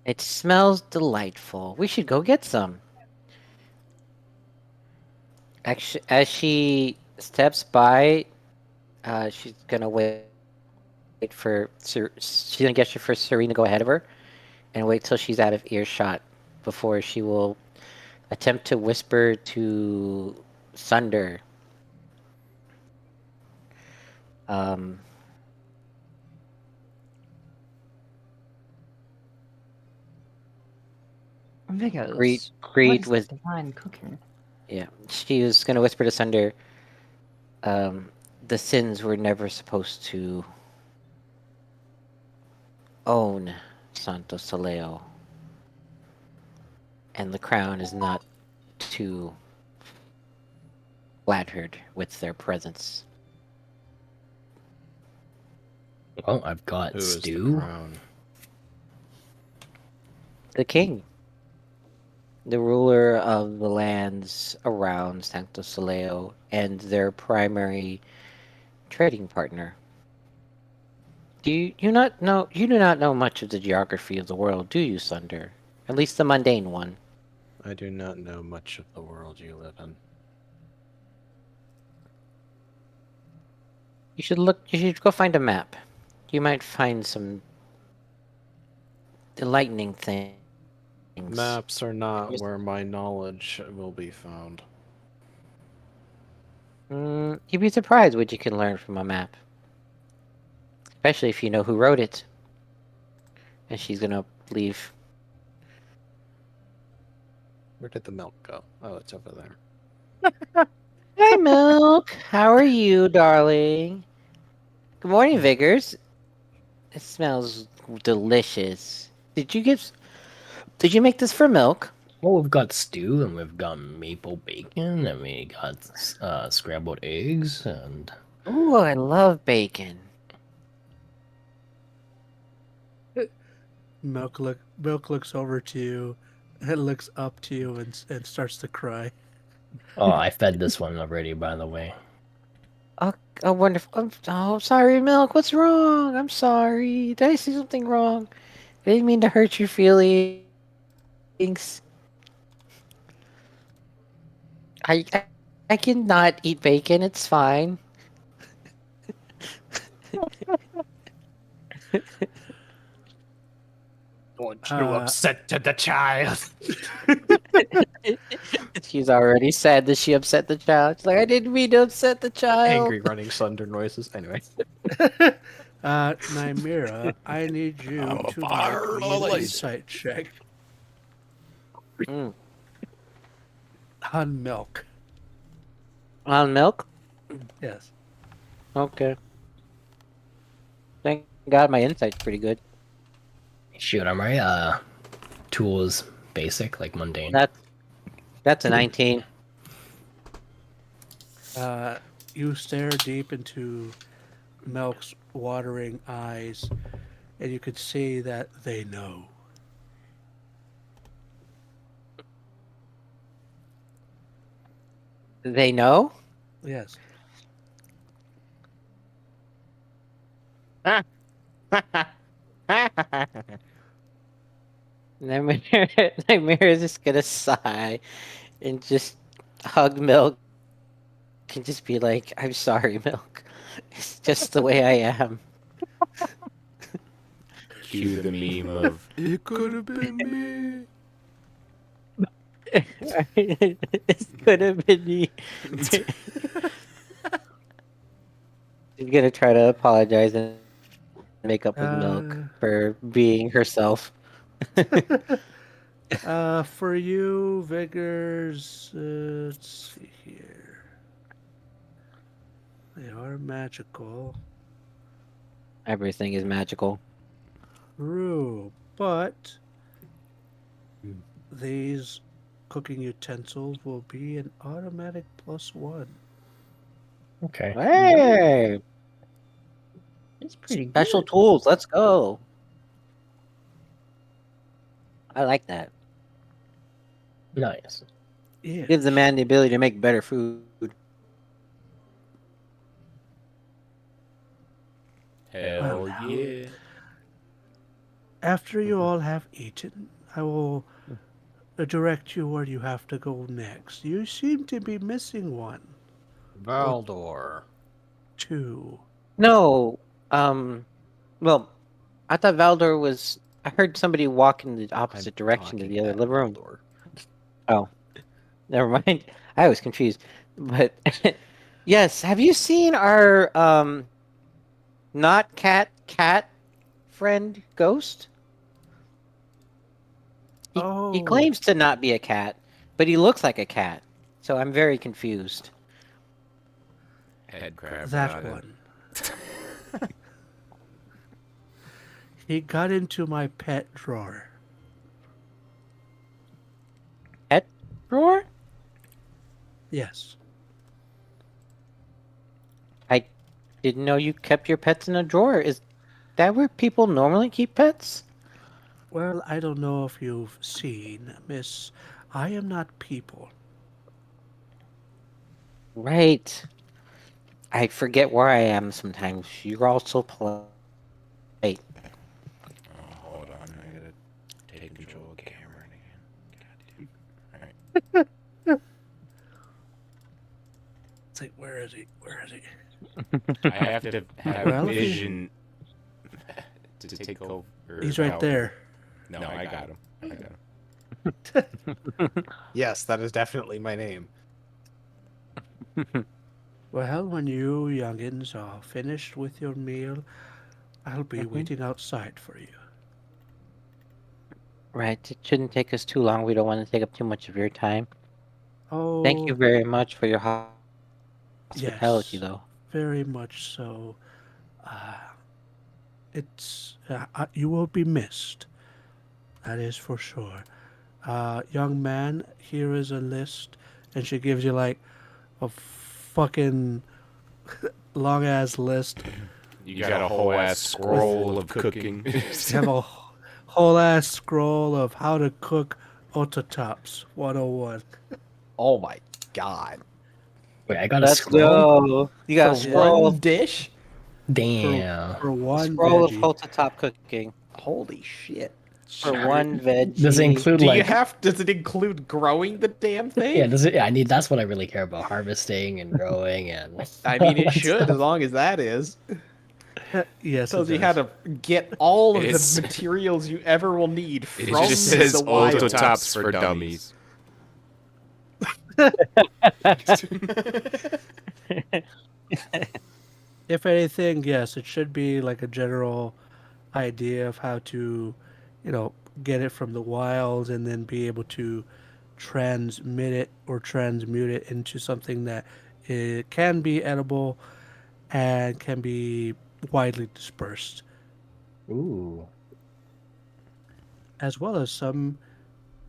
It smells delightful. We should go get some. Actually, as she steps by, she's gonna wait for she's gonna gesture for Serene to go ahead of her, and wait till she's out of earshot before she will attempt to whisper to Sunder. Because Greed what is was divine cooking. Yeah, she was gonna whisper to Sunder. The Sins were never supposed to own Santo Soleo, and the crown is not too flattered with their presence. Well, I've got Who is the stew. crown? The king, the ruler of the lands around Santo Soleo, and their primary trading partner. You do not know much of the geography of the world, do you, Sunder? At least the mundane one. I do not know much of the world you live in. You should go find a map. You might find some enlightening things. Maps are not Yes. where my knowledge will be found. You'd be surprised what you can learn from a map. Especially if you know who wrote it. And she's gonna leave. Where did the milk go? Oh, it's over there. Hi, Milk. How are you, darling? Good morning, Vigors. It smells delicious. Did you make this for Milk? Well, we've got stew and we've got maple bacon and we got scrambled eggs and Ooh, I love bacon. Milk looks over to you, and looks up to you, and starts to cry. oh, I fed this one already, by the way. Oh, wonderful. Oh, sorry, Milk. What's wrong? I'm sorry. Did I say something wrong? I didn't mean to hurt your feelings. I can not eat bacon. It's fine. Don't you Uh, upset the child. She's already said that she upset the child. She's like, I didn't mean to upset the child. Angry running thunder noises. Anyway. Nymera, I need you I'm a to fire make me an laser. insight check Mm. on Milk. On Milk? Yes. Okay. Thank God my insight's pretty good. Shoot, I'm right. Tools basic, like mundane. That's a 19. You stare deep into Milk's watering eyes, and you could see that they know. They know? Yes. Nightmare is just gonna sigh and just hug Milk and just be like, I'm sorry, Milk. It's just the way I am. Cue the meme of "It could have been me." It's gonna be me. She's gonna try to apologize and make up with Milk for being herself. For you, Vigors, let's see here. They are magical. Everything is magical. True, but these cooking utensils will be an automatic +1. Okay. Hey! It's pretty Special good. tools, let's go. I like that. Nice. Yeah. Gives the man the ability to make better food. Hell Wow. yeah. After you all have eaten, I will direct you where you have to go next. You seem to be missing one. Valdor. 2. No, well, I thought Valdor was. I heard somebody walk in the opposite direction to the other living room. Oh, never mind. I was confused. But yes, have you seen our not cat friend Ghost? He Oh. claims to not be a cat, but he looks like a cat. So I'm very confused. Head crab. That one. He got into my pet drawer. Pet drawer? Yes. I didn't know you kept your pets in a drawer. Is that where people normally keep pets? Well, I don't know if you've seen, Miss. I am not people. Right. I forget where I am sometimes. You're all so polite. Oh, hold on, I gotta take control of Cameron again. Alright. It's like, where is he? Where is he? I have to have Well, if you- vision to take over. He's right help. there. No, I got him. I got him. Yes, that is definitely my name. Well, when you youngins are finished with your meal, I'll be Mhm. waiting outside for you. Right. It shouldn't take us too long. We don't want to take up too much of your time. Oh, Thank you very much for your Hospitality, though. Very much so. You will be missed. That is for sure. Young man, here is a list, and she gives you like a fucking long ass list. You got a whole ass scroll of cooking. You have a whole ass scroll of how to cook Ototops 101. Oh my god. Wait, I got a Let's scroll. go. You got a For scroll one dish? Damn. For one scroll of veggie. top cooking Holy shit. for one veggie. Does it include Do like? you have? Does it include growing the damn thing? Yeah, does it? Yeah, I need. That's what I really care about: harvesting and growing and. I mean, it That's- should, as long as that is. Yes, Tells it you how does. to get all of It's- the materials you ever will need It from just says the wild. Ototops for dummies. If anything, yes, it should be like a general idea of how to, get it from the wild and then be able to transmit it or transmute it into something that it can be edible and can be widely dispersed, Ooh. as well as some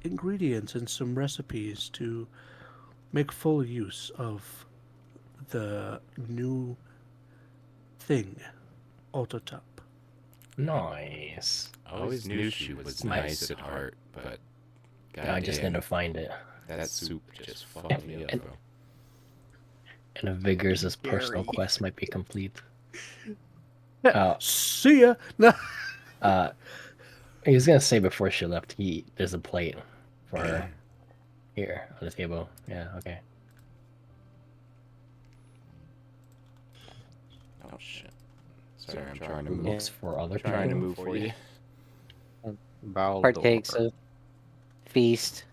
ingredients and some recipes to make full use of the new thing, Ototop. Nice. I always knew she was nice at heart, but I just need to find it. that soup just fucked me up, And- bro. And a Vigors' personal Scary. quest might be complete. See ya. No. He was gonna say before she left, there's a plate for her here on the table. Yeah, okay. Oh shit. Sorry, I'm trying to move. Looks for other Trying to people. move for you. Partakes of feast.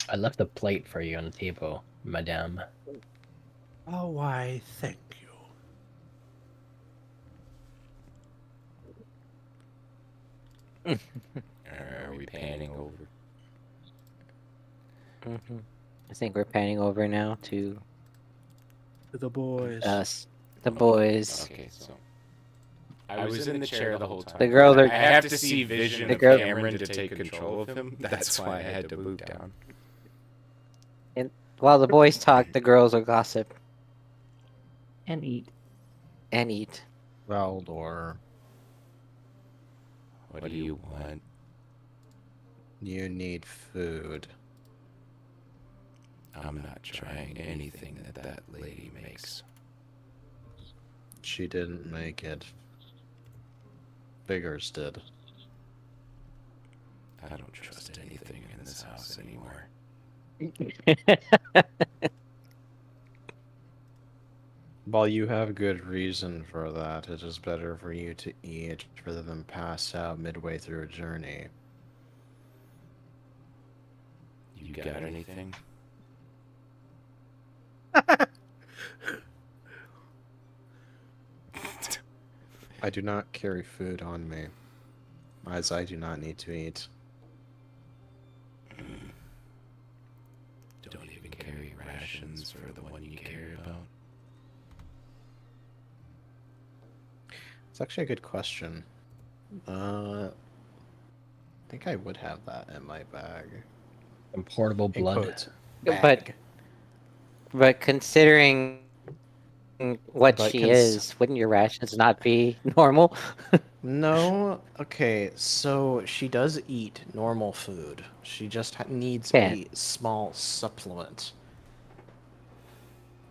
I left a plate for you on the table, madame. Oh, why, thank you. Are we panning over? I think we're panning over now to To the boys. us, the boys. Okay, so I was in the chair the whole time. The girls are- I have to see vision The of girl- Cameron to take control of him. That's why I had to move down. While the boys talk, the girls will gossip And eat. and eat. Valdor, What do you want? you need food. I'm not trying anything that lady makes. She didn't make it. Vigors did. I don't trust anything in this house anymore. While you have good reason for that, it is better for you to eat rather than pass out midway through a journey. You got anything? I do not carry food on me, as I do not need to eat. Don't even carry rations for the one you care about. It's actually a good question. I think I would have that in my bag. And portable In blood. quotes, But bag. but considering what But she is, wouldn't your rations not be normal? No, okay, so she does eat normal food. She just needs Yeah. a small supplement.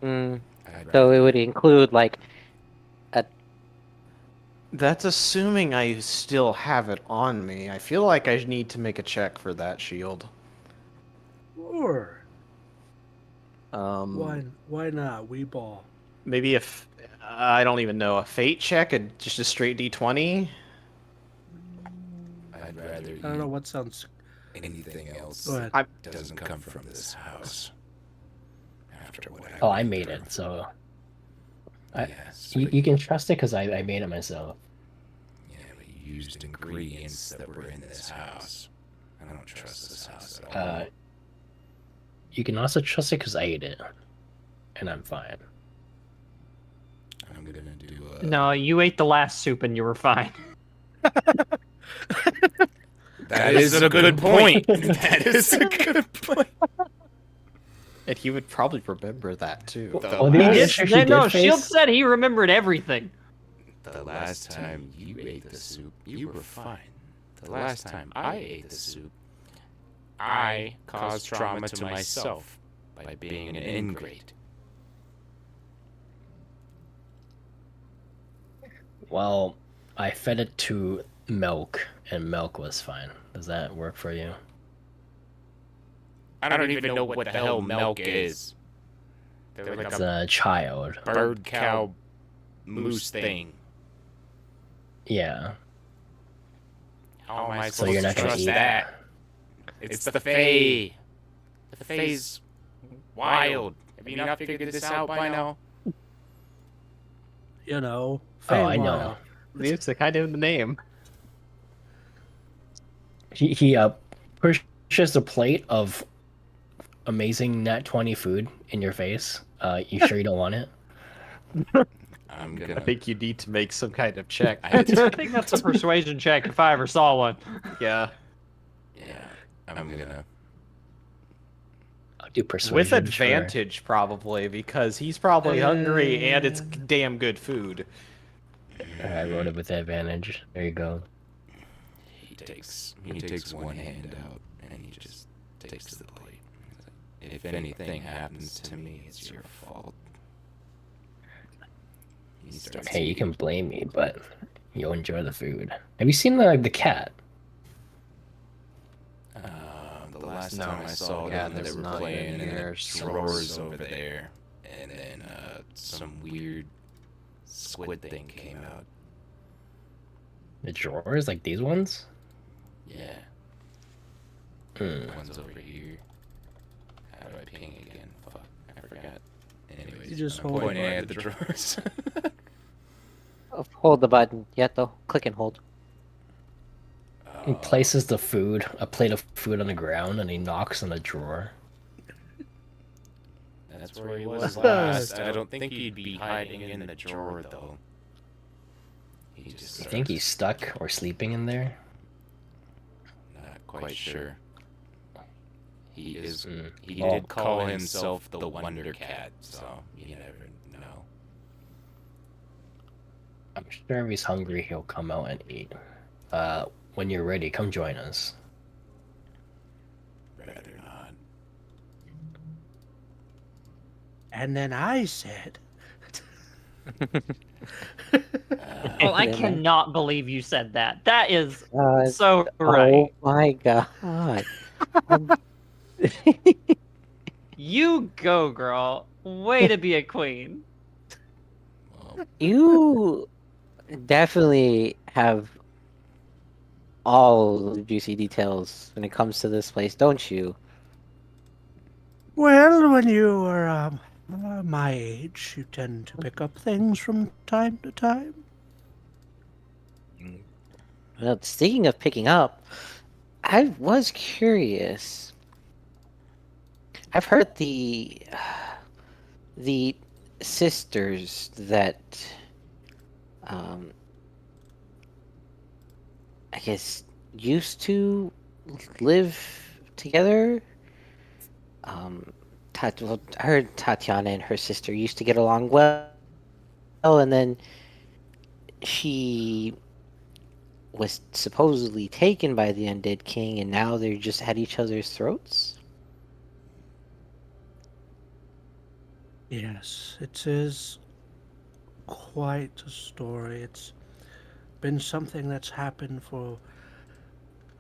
Mm, I'd so rather- it would include like That's assuming I still have it on me. I feel like I need to make a check for that shield. Sure. Um, Why not? We ball. maybe if I don't even know, a fate check, just a straight D20. I'd rather I don't know what sounds. anything else Go ahead. I- that doesn't come from this house. After what Oh, I went made through. it, so Yeah, so you can trust it because I made it myself. yeah, but you used ingredients that were in this house. I don't trust this house at all. You can also trust it because I ate it, and I'm fine. gonna do No, you ate the last soup and you were fine. That is a good point. That is a good point. And he would probably remember that too. Well, the only issue he No, did Shield face- said he remembered everything. The last time you ate the soup, you were fine. The last time I ate the soup, I caused trauma to myself by being an ingrate. Well, I fed it to milk, and milk was fine. Does that work for you? I don't even know what the hell milk is. They're like It's a a child. bird, cow, moose thing. Yeah. How am I So supposed you're to not gonna trust eat that? It's the Fae. The Fae's wild. Have you not figured this out by now? You know. Oh, I know. It's the kind of the name. He pushes a plate of amazing nat 20 food in your face. You sure you don't want it? I'm I gonna. think you need to make some kind of check. I think that's a persuasion check if I ever saw one. Yeah. Yeah, I'm gonna. I'll do persuasion. With sure. advantage, probably, because he's probably hungry and it's damn good food. I wrote it with advantage. There you go. He takes one hand out and he just takes the plate. If anything happens to me, it's your fault. He starts Hey, you can blame me, but you'll enjoy the food. Have you seen the cat? The last time I saw yeah, them, they there's were not playing even in the theirs. drawers over there, and then some weird squid thing came out. The drawers, like these ones? Yeah, Hmm. the one's over here. How do I ping again? Fuck, I forgot. Anyways, You just I'm hold pointing the at the drawers. Hold the button. Yeah, though. Click and hold. He places the food, a plate of food on the ground, and he knocks on the drawer. That's where he was last. I don't think he'd be hiding in the drawer though. He just You think he's stuck or sleeping in there? not quite sure. He is. Mm. He Oh. did call himself the Wonder Cat, so you never know. I'm sure if he's hungry, he'll come out and eat. When you're ready, come join us. Rather not. And then I said, Oh, I cannot believe you said that. That is Uh, so right. Oh my god. You go, girl. Way to be a queen. Well, You definitely have all the juicy details when it comes to this place, don't you? well, when you are my age, you tend to pick up things from time to time. Well, speaking of picking up, I was curious. I've heard the sisters that I guess used to live together. Well, I heard Tatiana and her sister used to get along well, and then she was supposedly taken by the Undead King, and now they're just at each other's throats. Yes, it is quite a story. It's been something that's happened for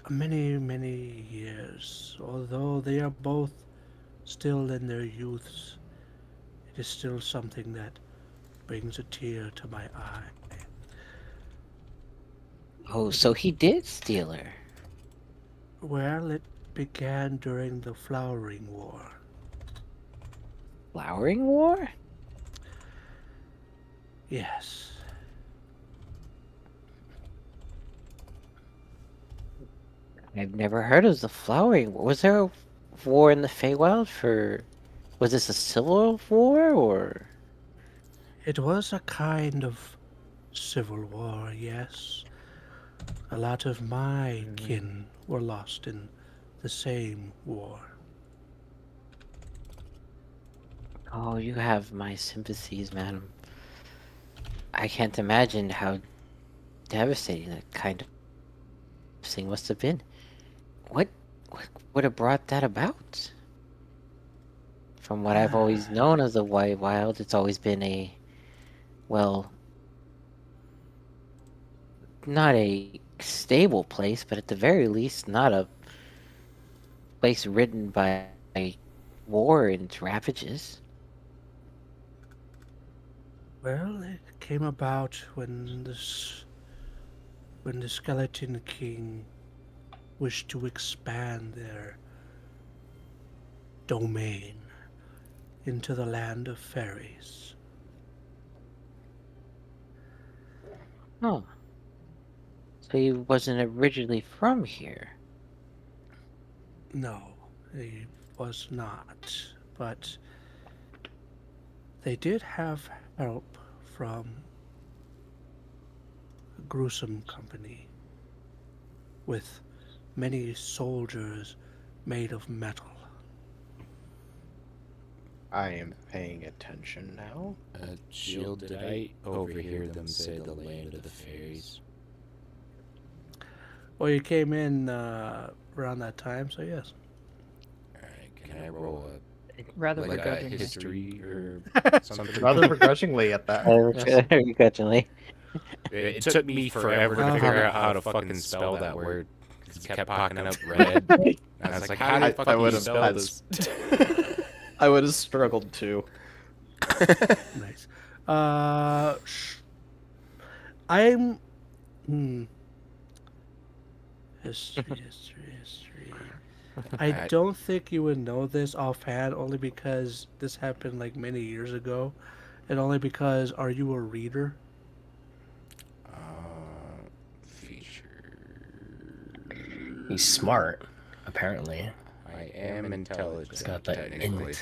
many, many years. Although they are both still in their youths, it is still something that brings a tear to my eye. Oh, so he did steal her. Well, it began during the Flowering War. Flowering War? Yes. I've never heard of the Flowering War. Was there a war in the Feywild for... Was this a civil war, or... It was a kind of civil war, yes. A lot of my kin were lost in the same war. Oh, you have my sympathies, madam. I can't imagine how devastating that kind of thing must have been. What would have brought that about? From what I've always known of the White Wild, it's always been a, well, not a stable place, but at the very least, not a place ridden by war and ravages. Well, it came about when the Skeleton King wished to expand their domain into the land of fairies. Oh. So he wasn't originally from here. No, he was not. But they did have help from a gruesome company with many soldiers made of metal. I am paying attention now. Shield, did I overhear them say the land of the fairies? Well, you came in around that time, so yes. Alright, can I roll Rather like a begrudgingly. history or something? Rather begrudgingly at that. Begrudgingly. It took me forever to figure out how to fucking spell that word. It kept popping up red. And I was like, how do you fucking spell this? I would have struggled too. Nice. I'm. History. I don't think you would know this offhand, only because this happened like many years ago, and only because, are you a reader? Feature. He's smart, apparently. I am intelligent. He's got that technically. int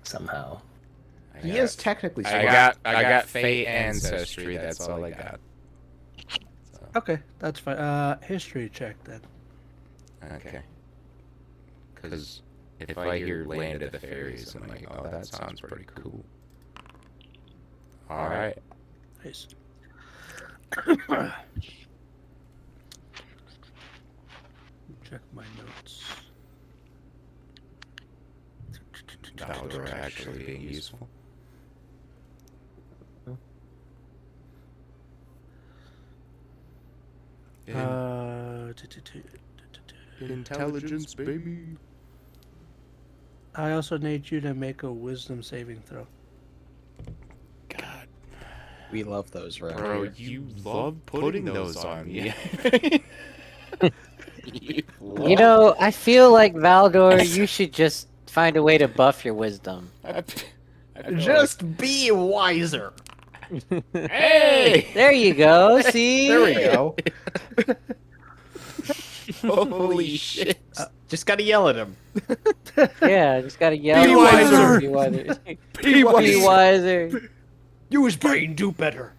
somehow. He is technically I smart. got Fey ancestry. That's all I got. Okay, that's fine. History check then. Okay. Because if I hear land of the fairies, I'm like, oh, that sounds pretty cool. All right. Nice. Check my notes. Valdor actually being useful. Intelligence, baby. I also need you to make a wisdom saving throw. God, We love those, right? bro, you love putting those on me. You know, I feel like Valdor, you should just find a way to buff your wisdom. Just be wiser. Hey! There you go. See? There we go. Holy shit! Just gotta yell at him. Yeah, just gotta yell. Be wiser! Be wiser. Be Be wiser. Use brain, do better.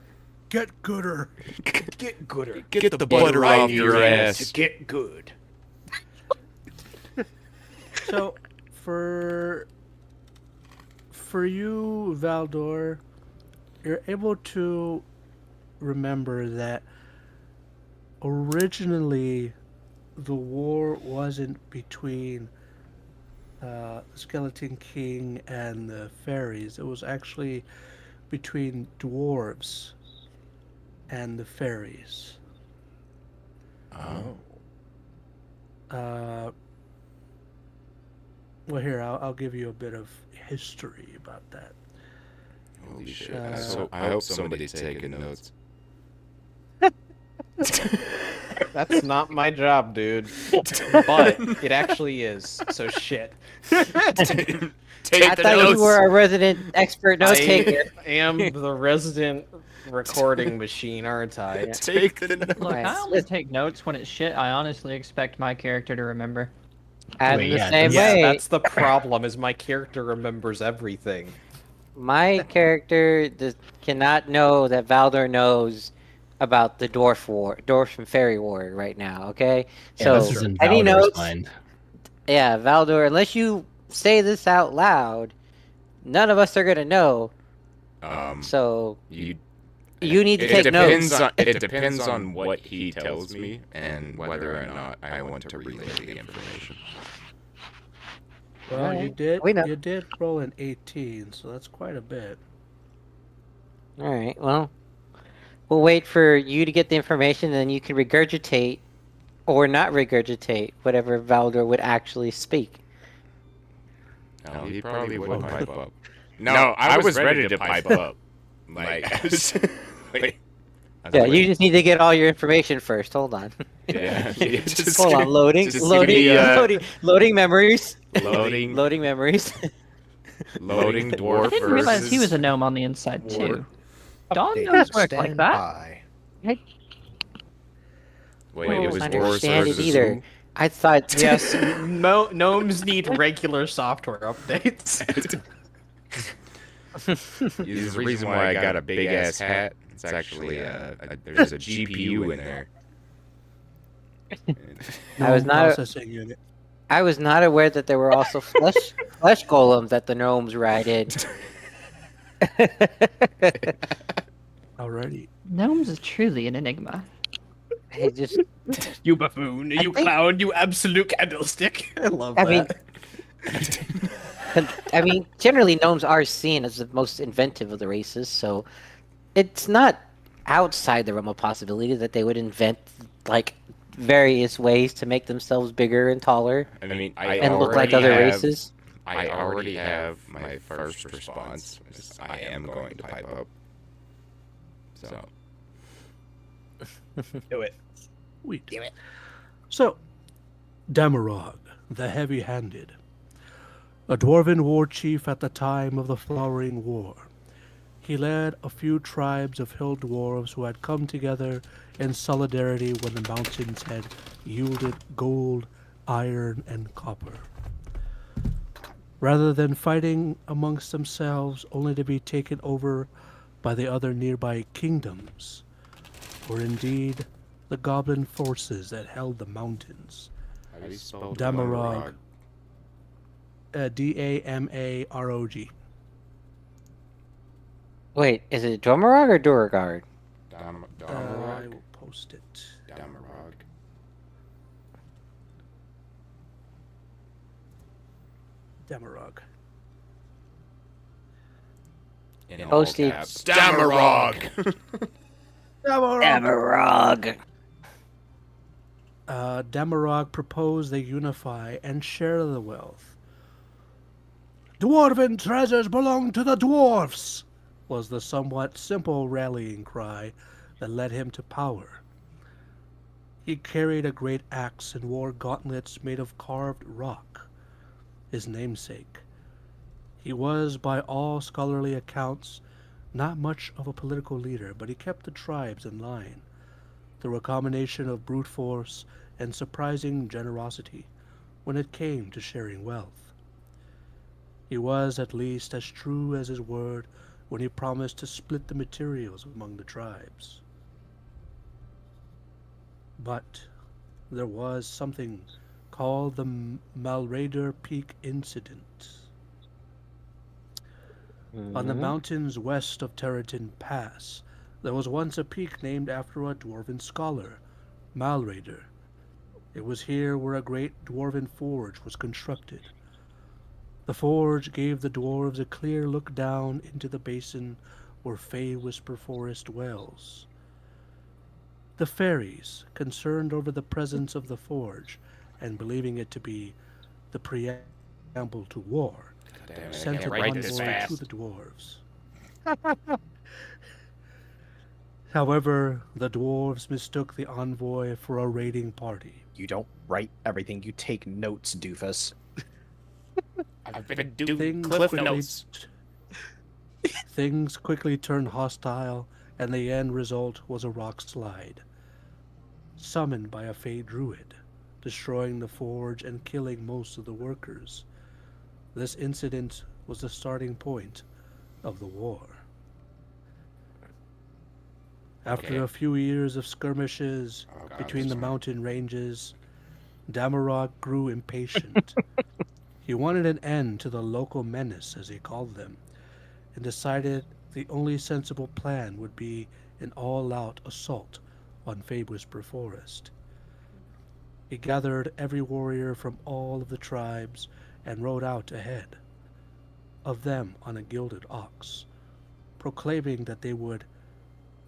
Get gooder. Get gooder. Get the butter off your ass. Get good. So, for you, Valdor, you're able to remember that originally the war wasn't between the Skeleton King and the fairies. It was actually between dwarves and the fairies. Oh. Well, here, I'll give you a bit of history about that. Holy shit! I hope somebody's taking notes. That's not my job, dude. But it actually is. So shit. Take I the thought notes. you were a resident expert note taker. I am the resident recording machine, aren't I? Take the notes. Look, I Right. only take notes when it's shit I honestly expect my character to remember. I'm Wait, the yeah, same Yeah, way. that's the problem. Is my character remembers everything. My character cannot know that Valdor knows about the dwarf and fairy war right now. Okay, Yeah, so this is in any Valdor's notes? mind. Yeah, Valdor. Unless you say this out loud, none of us are gonna know. So You need to take notes. It depends on what he tells me and whether or not I want to relay the information. Well, you Alright, did. we know. You did roll an 18, so that's quite a bit. All right. Well, we'll wait for you to get the information, and then you can regurgitate or not regurgitate whatever Valdor would actually speak. No, he probably would pipe up. No, I was ready to pipe up. Like, Yeah, you just need to get all your information first. Hold on. Yeah, just Hold on. Loading. just give Loading. me, Loading memories. loading Loading memories. dwarf. I didn't realize he was versus a gnome on the inside too. Dawn Update, gnomes work like stand that. by. Wait, it was I dwarves understand it versus either. who? I thought. Yes, gnomes need regular software updates. There's a reason why I got a big ass hat. It's actually there's a GPU in there. I was Gnome not- processing unit. I was not aware that there were also flesh golems that the gnomes ride in. Alrighty. Gnomes is truly an enigma. I just. You buffoon, you think- clown, you absolute candlestick. I love I that. mean, generally gnomes are seen as the most inventive of the races, so it's not outside the realm of possibility that they would invent like various ways to make themselves bigger and taller I mean, I and look like already other have- races. I already have my first response. I am going to pipe up. So Do it. Sweet. So, Damarog, the Heavy-Handed, a dwarven war chief at the time of the Flowering War. He led a few tribes of hill dwarves who had come together in solidarity when the mountains had yielded gold, iron, and copper. Rather than fighting amongst themselves only to be taken over by the other nearby kingdoms, or indeed the goblin forces that held the mountains. how do you spell Damarog. Damarog. Wait, is it Dromarog or Duragard? I Damarog. will post it. Damarog. Damarog. In all Posted. caps. Damarog. Damarog. Damarog proposed they unify and share the wealth. Dwarven treasures belong to the dwarfs, was the somewhat simple rallying cry that led him to power. He carried a great axe and wore gauntlets made of carved rock, his namesake. He was, by all scholarly accounts, not much of a political leader, but he kept the tribes in line through a combination of brute force and surprising generosity when it came to sharing wealth. He was at least as true as his word when he promised to split the materials among the tribes. But there was something called the Malraider Peak Incident. On the mountains west of Territon Pass, there was once a peak named after a dwarven scholar, Malraider. It was here where a great dwarven forge was constructed. The forge gave the dwarves a clear look down into the basin where Fey Whisper Forest dwells. The fairies, concerned over the presence of the forge and believing it to be the preamble to war, Damn it, I sent can't an write this envoy fast. to the dwarves. However, the dwarves mistook the envoy for a raiding party. You don't write everything, you take notes, doofus. I've been doing Things cliff quickly- notes. Things quickly turned hostile, and the end result was a rock slide, summoned by a Fey druid, destroying the forge and killing most of the workers. This incident was the starting point of the war. After Okay. a few years of skirmishes Oh, God, between this the one. mountain ranges, Damarog grew impatient. He wanted an end to the local menace, as he called them, and decided the only sensible plan would be an all-out assault on Fabwhisper Forest. He gathered every warrior from all of the tribes and rode out ahead of them on a gilded ox, proclaiming that they would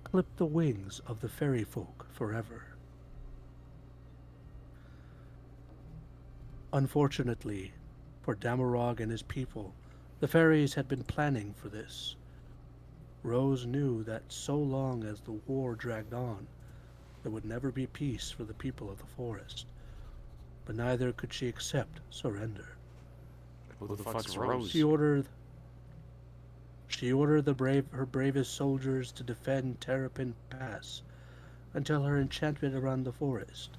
clip the wings of the fairy folk forever. Unfortunately for Damarog and his people, the fairies had been planning for this. Rose knew that so long as the war dragged on, there would never be peace for the people of the forest, but neither could she accept surrender. Who the fuck's Rose? She ordered her bravest soldiers to defend Terrapin Pass until her enchantment around the forest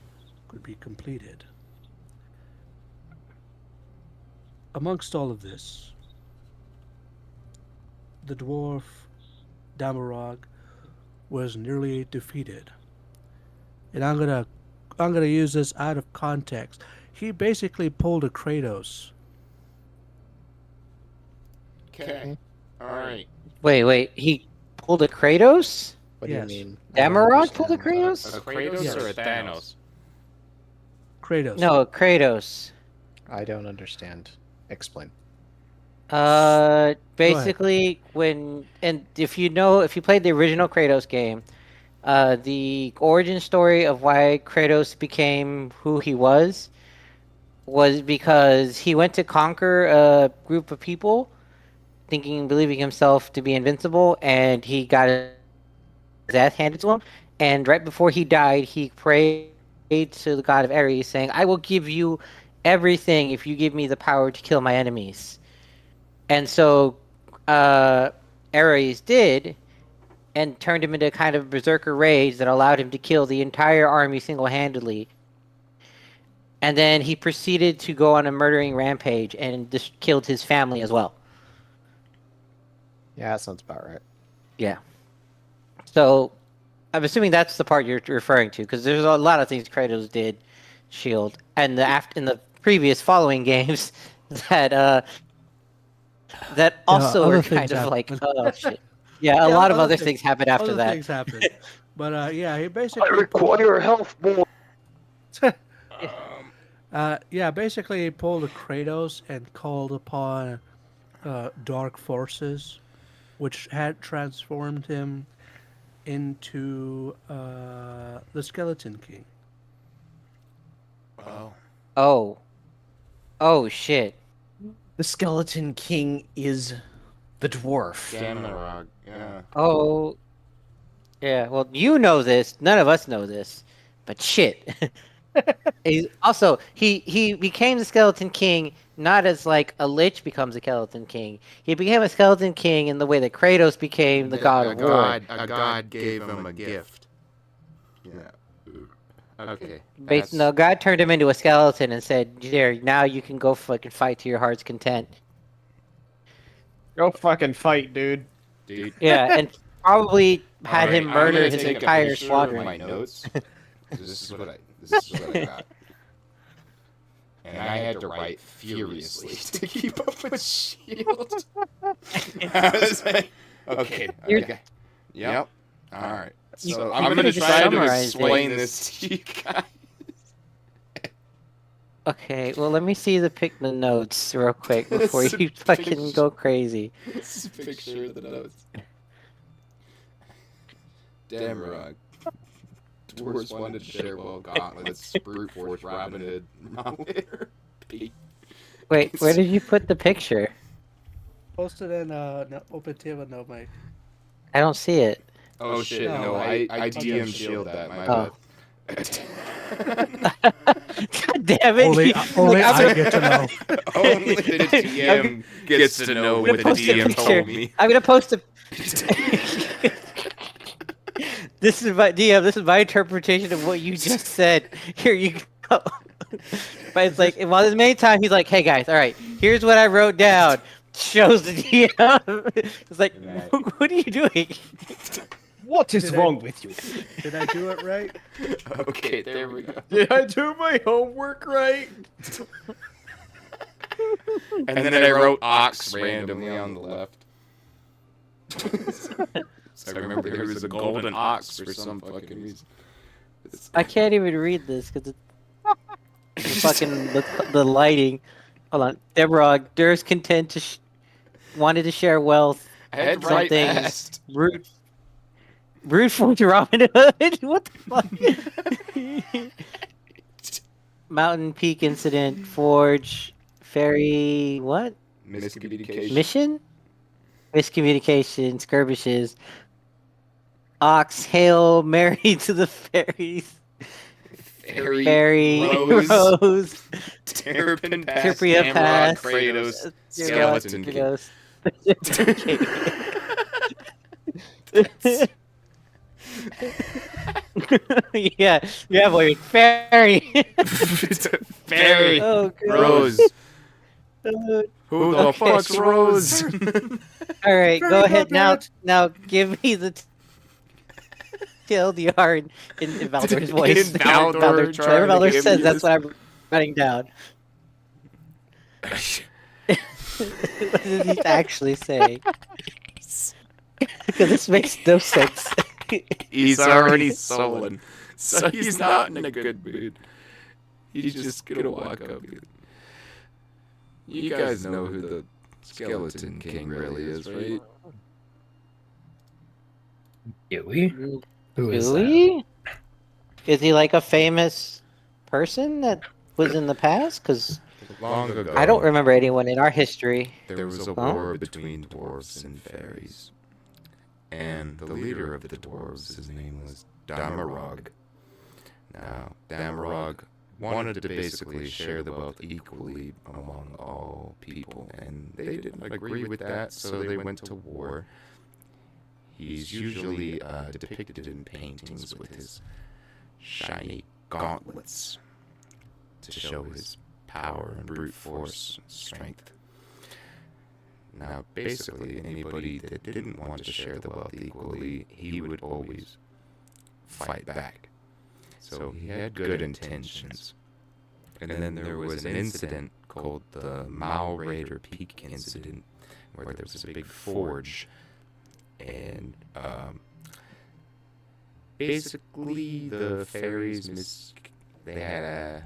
could be completed. Amongst all of this, the dwarf Damarog was nearly defeated. And I'm gonna use this out of context. He basically pulled a Kratos. Okay. Alright. Wait. He pulled a Kratos? What Yes. do you mean? Damarog pulled a Kratos? A Kratos Yes. or a Thanos? Kratos. No, Kratos. I don't understand. Explain. Basically, if you played the original Kratos game, the origin story of why Kratos became who he was because he went to conquer a group of people, believing himself to be invincible, and he got his ass handed to him. And right before he died, he prayed to the god of Ares, saying, "I will give you everything if you give me the power to kill my enemies." And so Ares did, and turned him into a kind of berserker rage that allowed him to kill the entire army single-handedly. And then he proceeded to go on a murdering rampage and just killed his family as well. Yeah, that sounds about right. Yeah. So I'm assuming that's the part you're referring to, because there's a lot of things Kratos did, Shield, and in the previous following games that also other are things kind of like, happened. oh shit. Yeah, a lot of other things happened after Other that. things happened. But yeah, he I basically require health, boy. basically he pulled a Kratos and called upon dark forces, which had transformed him into the Skeleton King. Oh. Oh shit. The Skeleton King is the dwarf. Damarog. Yeah. Oh. Yeah, well, you know this. None of us know this. But shit. He became the Skeleton King not as like a lich becomes a Skeleton King. He became a Skeleton King in the way that Kratos became the god of war. A god gave him a gift. Yeah. Okay. No, God turned him into a skeleton and said, "There, now you can go fucking fight to your heart's content." Go fucking fight, dude. Dude. Yeah, and probably had Alright, him I'm murder gonna his take a entire picture of squadron. My notes. This is what I got. And I had to write furiously to keep up with Shield. I was like, okay. Yep. All right. So I'm gonna just try to summarize explain this to you guys. Okay, well, let me see the notes real quick before It's a you fucking picture. go crazy. This is a picture of the notes. Damarog. Dwarves wanted to share well gauntlets, brute force, Robin Hood, Malware, Pete. Wait, where did you put the picture? Posted in Open Table, no, Mike. I don't see it. Oh shit, No, no, I I DM'd Shield that, my Oh. bad. God damn it! Only I'm I gonna- get to know. Only the DM gets to know what the post a DM picture. told me. I'm gonna post a. This is my DM. This is my interpretation of what you just said. Here you go. But it's like, well, this many times he's like, "Hey guys, all right, here's what I wrote down. shows the DM. It's like, what are you doing? What is Did I- wrong with you? Did I do it right? Okay, there we go. Did I do my homework right? And then I wrote ox randomly on the left. So I remember there was a golden ox for some fucking reason. I can't even read this because the fucking the lighting. Hold on, Deborah. Durst content to wanted to share wealth. I had to write Something fast. Root for Robin Hood. What the fuck? Mountain Peak incident. Forge. Fairy. What? Miscommunication. Mission. Miscommunication. Skirmishes. Ox. Hail Mary to the fairies. Fairy. Rose. Terrapin Pass. Tripria Amrod, Pass. Kratos. Skeleton King. Ghost. yeah, boy, fairy. Fairy. Oh, God. Rose. Uh, Who the Okay. fuck's Rose? All right, Very go ahead now. bad. Now give me the TLDR in Valdor's voice. In Valdor, trying Whatever to Valdor give says, me that's this- what I'm writing down. What does he actually say? Because this makes no sense. He's already sullen, so he's not in a good mood. He's just gonna walk up. You guys know who the Skeleton King really is, right? Do we? Who is Do that? we? Is he like a famous person that was in the past? Because Long ago, I don't remember anyone in our history. there was a Huh? war between dwarves and fairies. And the leader of the dwarves, his name was Damarog. Now, Damarog wanted to basically share the wealth equally among all people, and they didn't agree with that, so they went to war. He's usually depicted in paintings with his shiny gauntlets to show his power and brute force and strength. Now, basically, anybody that didn't want to share the wealth equally, he would always fight back. So he had good intentions. And then there was an incident called the Mao Raider Peak incident, where there was a big forge, and basically the fairies they had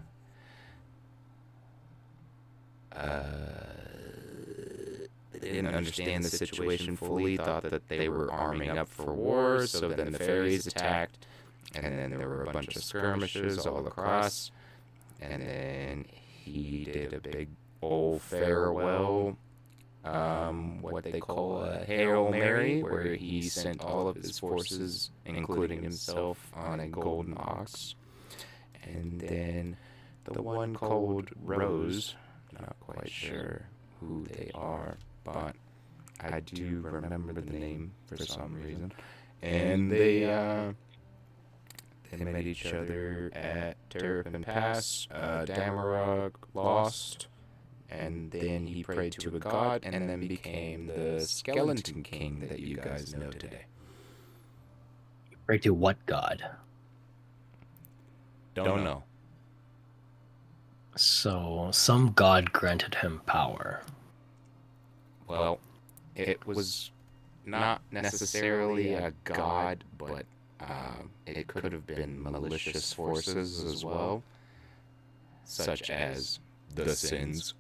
they didn't understand the situation fully, thought that they were arming up for war, so then the fairies attacked, and then there were a bunch of skirmishes all across, and then he did a big old farewell, what they call a Hail Mary, where he sent all of his forces, including himself, on a golden ox, and then the one called Rose, not quite sure who they are, but I do remember the name for some reason. And they met each other at Terrapin Pass. Damarog lost, and then he prayed to a god, and then became the Skeleton King that you guys know today. Pray to what god? Don't know. So, some god granted him power. Well, it was not necessarily a god, but it could have been malicious forces as well, such as the Sins.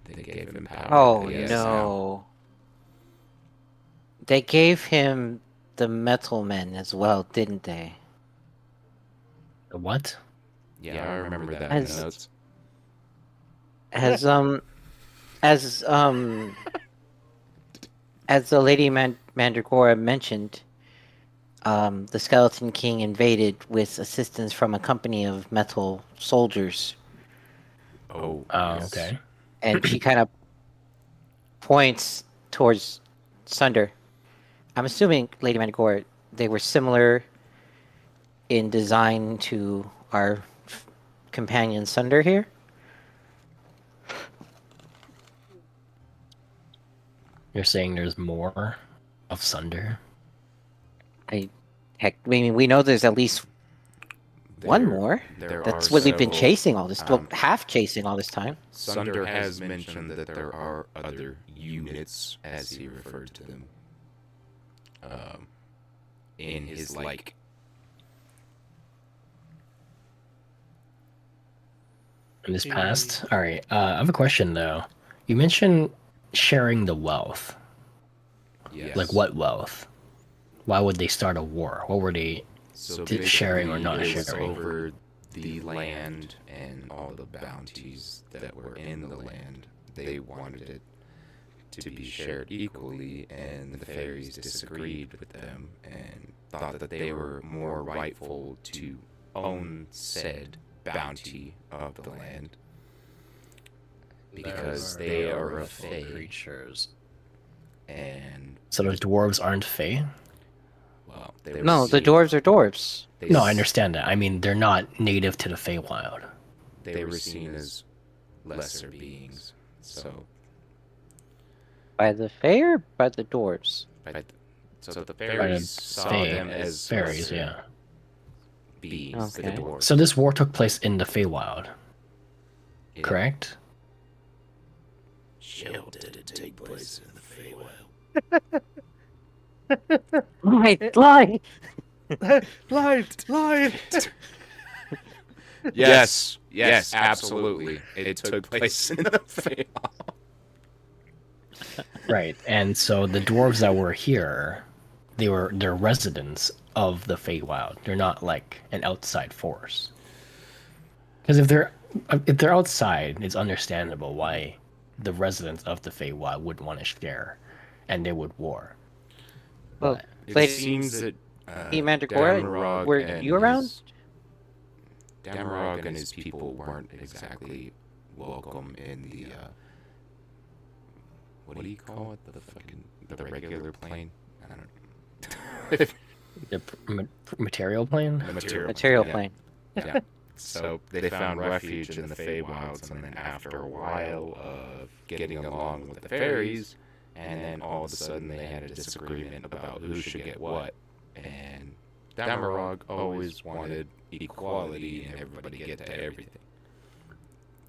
They gave him power. Oh that he has no. They gave him the Metal Men as well, didn't they? The what? now. Yeah, I remember that in the As- notes. As the Lady Mandragora mentioned, the Skeleton King invaded with assistance from a company of metal soldiers, Oh, Oh, yes. okay. and she kind of points towards Sunder. I'm assuming Lady Mandragora, they were similar in design to our companion Sunder here. You're saying there's more of Sunder? Heck, I mean, we know there's at least one more. There That's are what we've been several- chasing all this, well, half chasing all this time. Sunder has mentioned that there are other units, as he referred to them, in his like. In this past? Alright, I have a question though. You mentioned sharing the wealth. Yes. Like what wealth? Why would they start a war? What were they So sharing or not basically, it was sharing? over the land and all the bounties that were in the land. They wanted it to be shared equally, and the fairies disagreed with them and thought that they were more rightful to own said bounty of the land because they are a fae, creatures. and So the dwarves aren't Fae? well, they were No, the seen- dwarves are dwarves. they No, I s- understand that. I mean, they're not native to the Feywild. They were seen as lesser beings, so By the Fae or by the dwarves? so the fairies saw Fae- them as fairies, lesser yeah. beings to the Okay. dwarves. So this war took place in the Feywild, Yeah. correct? Shell did it take place in the Feywild? Right, lie. Light. Yes, absolutely. It took place in the Feywild. Right. And so the dwarves that were here, they're residents of the Feywild. They're not like an outside force. Because if they're outside, it's understandable why the residents of the Feywild would want to share, and they would war. Well, But- It Lady- seems that Mandragora, Damarog were and you around? his- Damarog and his people weren't exactly welcome in the what do you call it? The regular plane? I don't know. The material plane? The Material yeah. plane. Yeah. So they found refuge in the Feywilds, and then after a while of getting along with the fairies, and then all of a sudden they had a disagreement about who should get what, and Damarog always wanted equality and everybody get to everything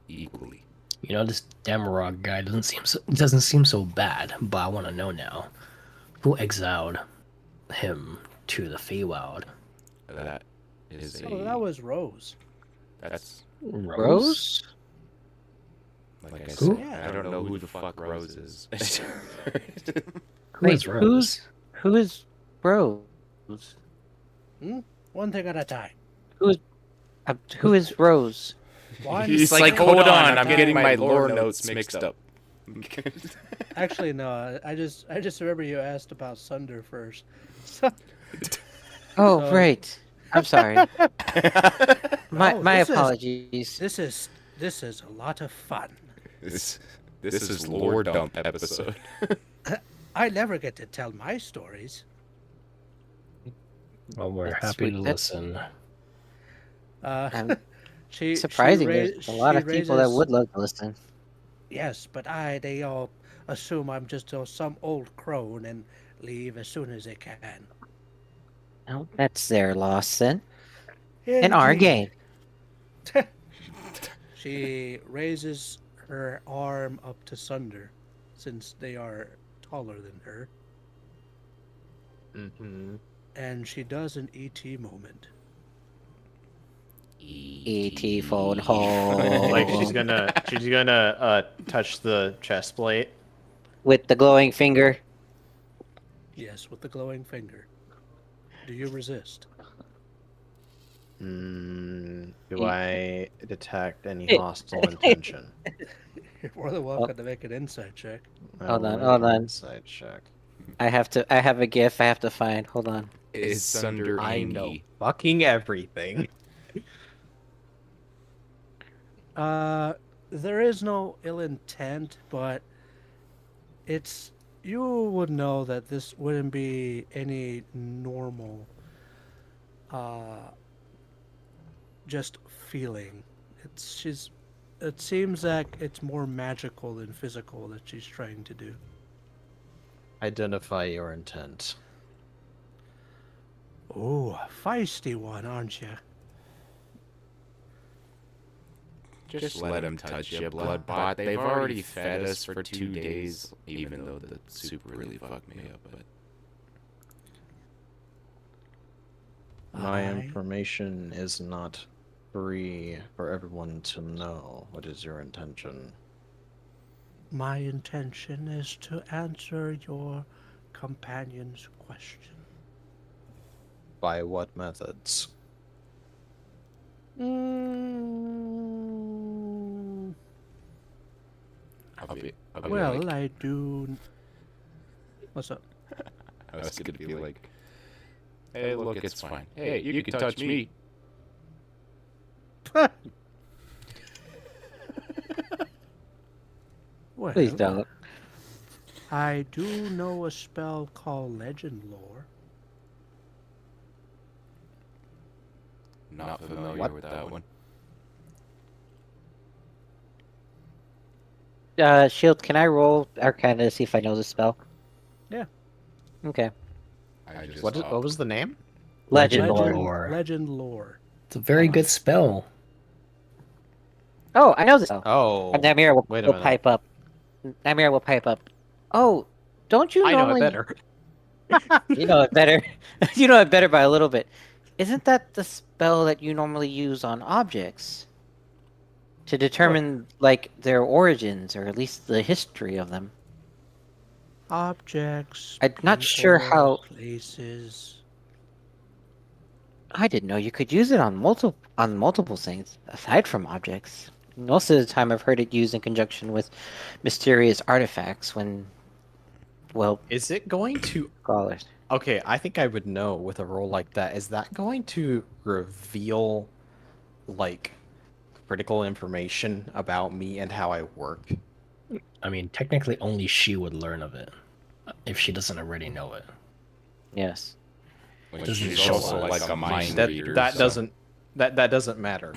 equally. You know, this Damarog guy doesn't seem so bad, but I want to know now, who exiled him to the Feywild? That is Oh, that was Rose. that's Rose? like I Who? said, I don't know who the fuck Rose is. Who is Rose? Who is Rose? One thing at a time. Who is Rose? One He's like, thing hold at a on, I'm time." getting my lore notes mixed up. Actually, no. I just remember you asked about Sunder first. So, Oh, So- right. I'm sorry. My Oh, my this is- apologies. this is a lot of fun. This is lore dump episode. I never get to tell my stories. Well, we're That's happy sweet. to That's- listen. I'm She surprising. She There's a lot of people that would love to listen. Yes, but they all assume I'm just some old crone and leave as soon as they can. No, that's their loss then. In our Indeed. game. She raises her arm up to Sunder, since they are taller than her, Mm-hmm. and she does an ET moment. ET phone hole. Like she's gonna touch the chest plate. With the glowing finger. Yes, with the glowing finger. Do you resist? Do I detect any hostile intention? You're more than welcome to make an insight check. Hold on, Alright, hold on. Insight check. I have a GIF I have to find. Hold on. Is Sunder I know Andy? fucking everything. There is no ill intent, but you would know that this wouldn't be any normal just feeling. It seems like it's more magical than physical that she's trying to do. Identify your intent. Oh, a feisty one, aren't you? Just let them touch you, Bloodbot. They've already fed us for 2 days, even though the soup really fucked me up, but... My I- information is not free for everyone to know. What is your intention? My intention is to answer your companion's question. By what methods? Mm, I'll be well, like, I do. What's up? I was gonna be like, hey, look, it's fine. Hey, you can touch me. Well, Please don't. I do know a spell called Legend Lore. Not familiar What? with that one. Shield, can I roll Arcana to see if I know the spell? Yeah. Okay. I just What was the name? Legend Legend Lore. Lore. Legend Lore. It's a very good spell. Oh, I know the spell. Oh, Namir will, wait a will minute. pipe up. Namir will pipe up. Oh, don't you I know normally... it better. You know it better. You know it better by a little bit. Isn't that the spell that you normally use on objects? To determine, like, their origins, or at least the history of them. Objects. I'm not sure people, how... Places. I didn't know you could use it on multiple things, aside from objects. Most of the time I've heard it used in conjunction with mysterious artifacts when, well, Is it going to... scholars. Okay, I think I would know with a roll like that. Is that going to reveal, like, critical information about me and how I work? I mean, technically, only she would learn of it if she doesn't already know it. Yes. Which Doesn't is show also us. like a mind That reader. that so- doesn't matter.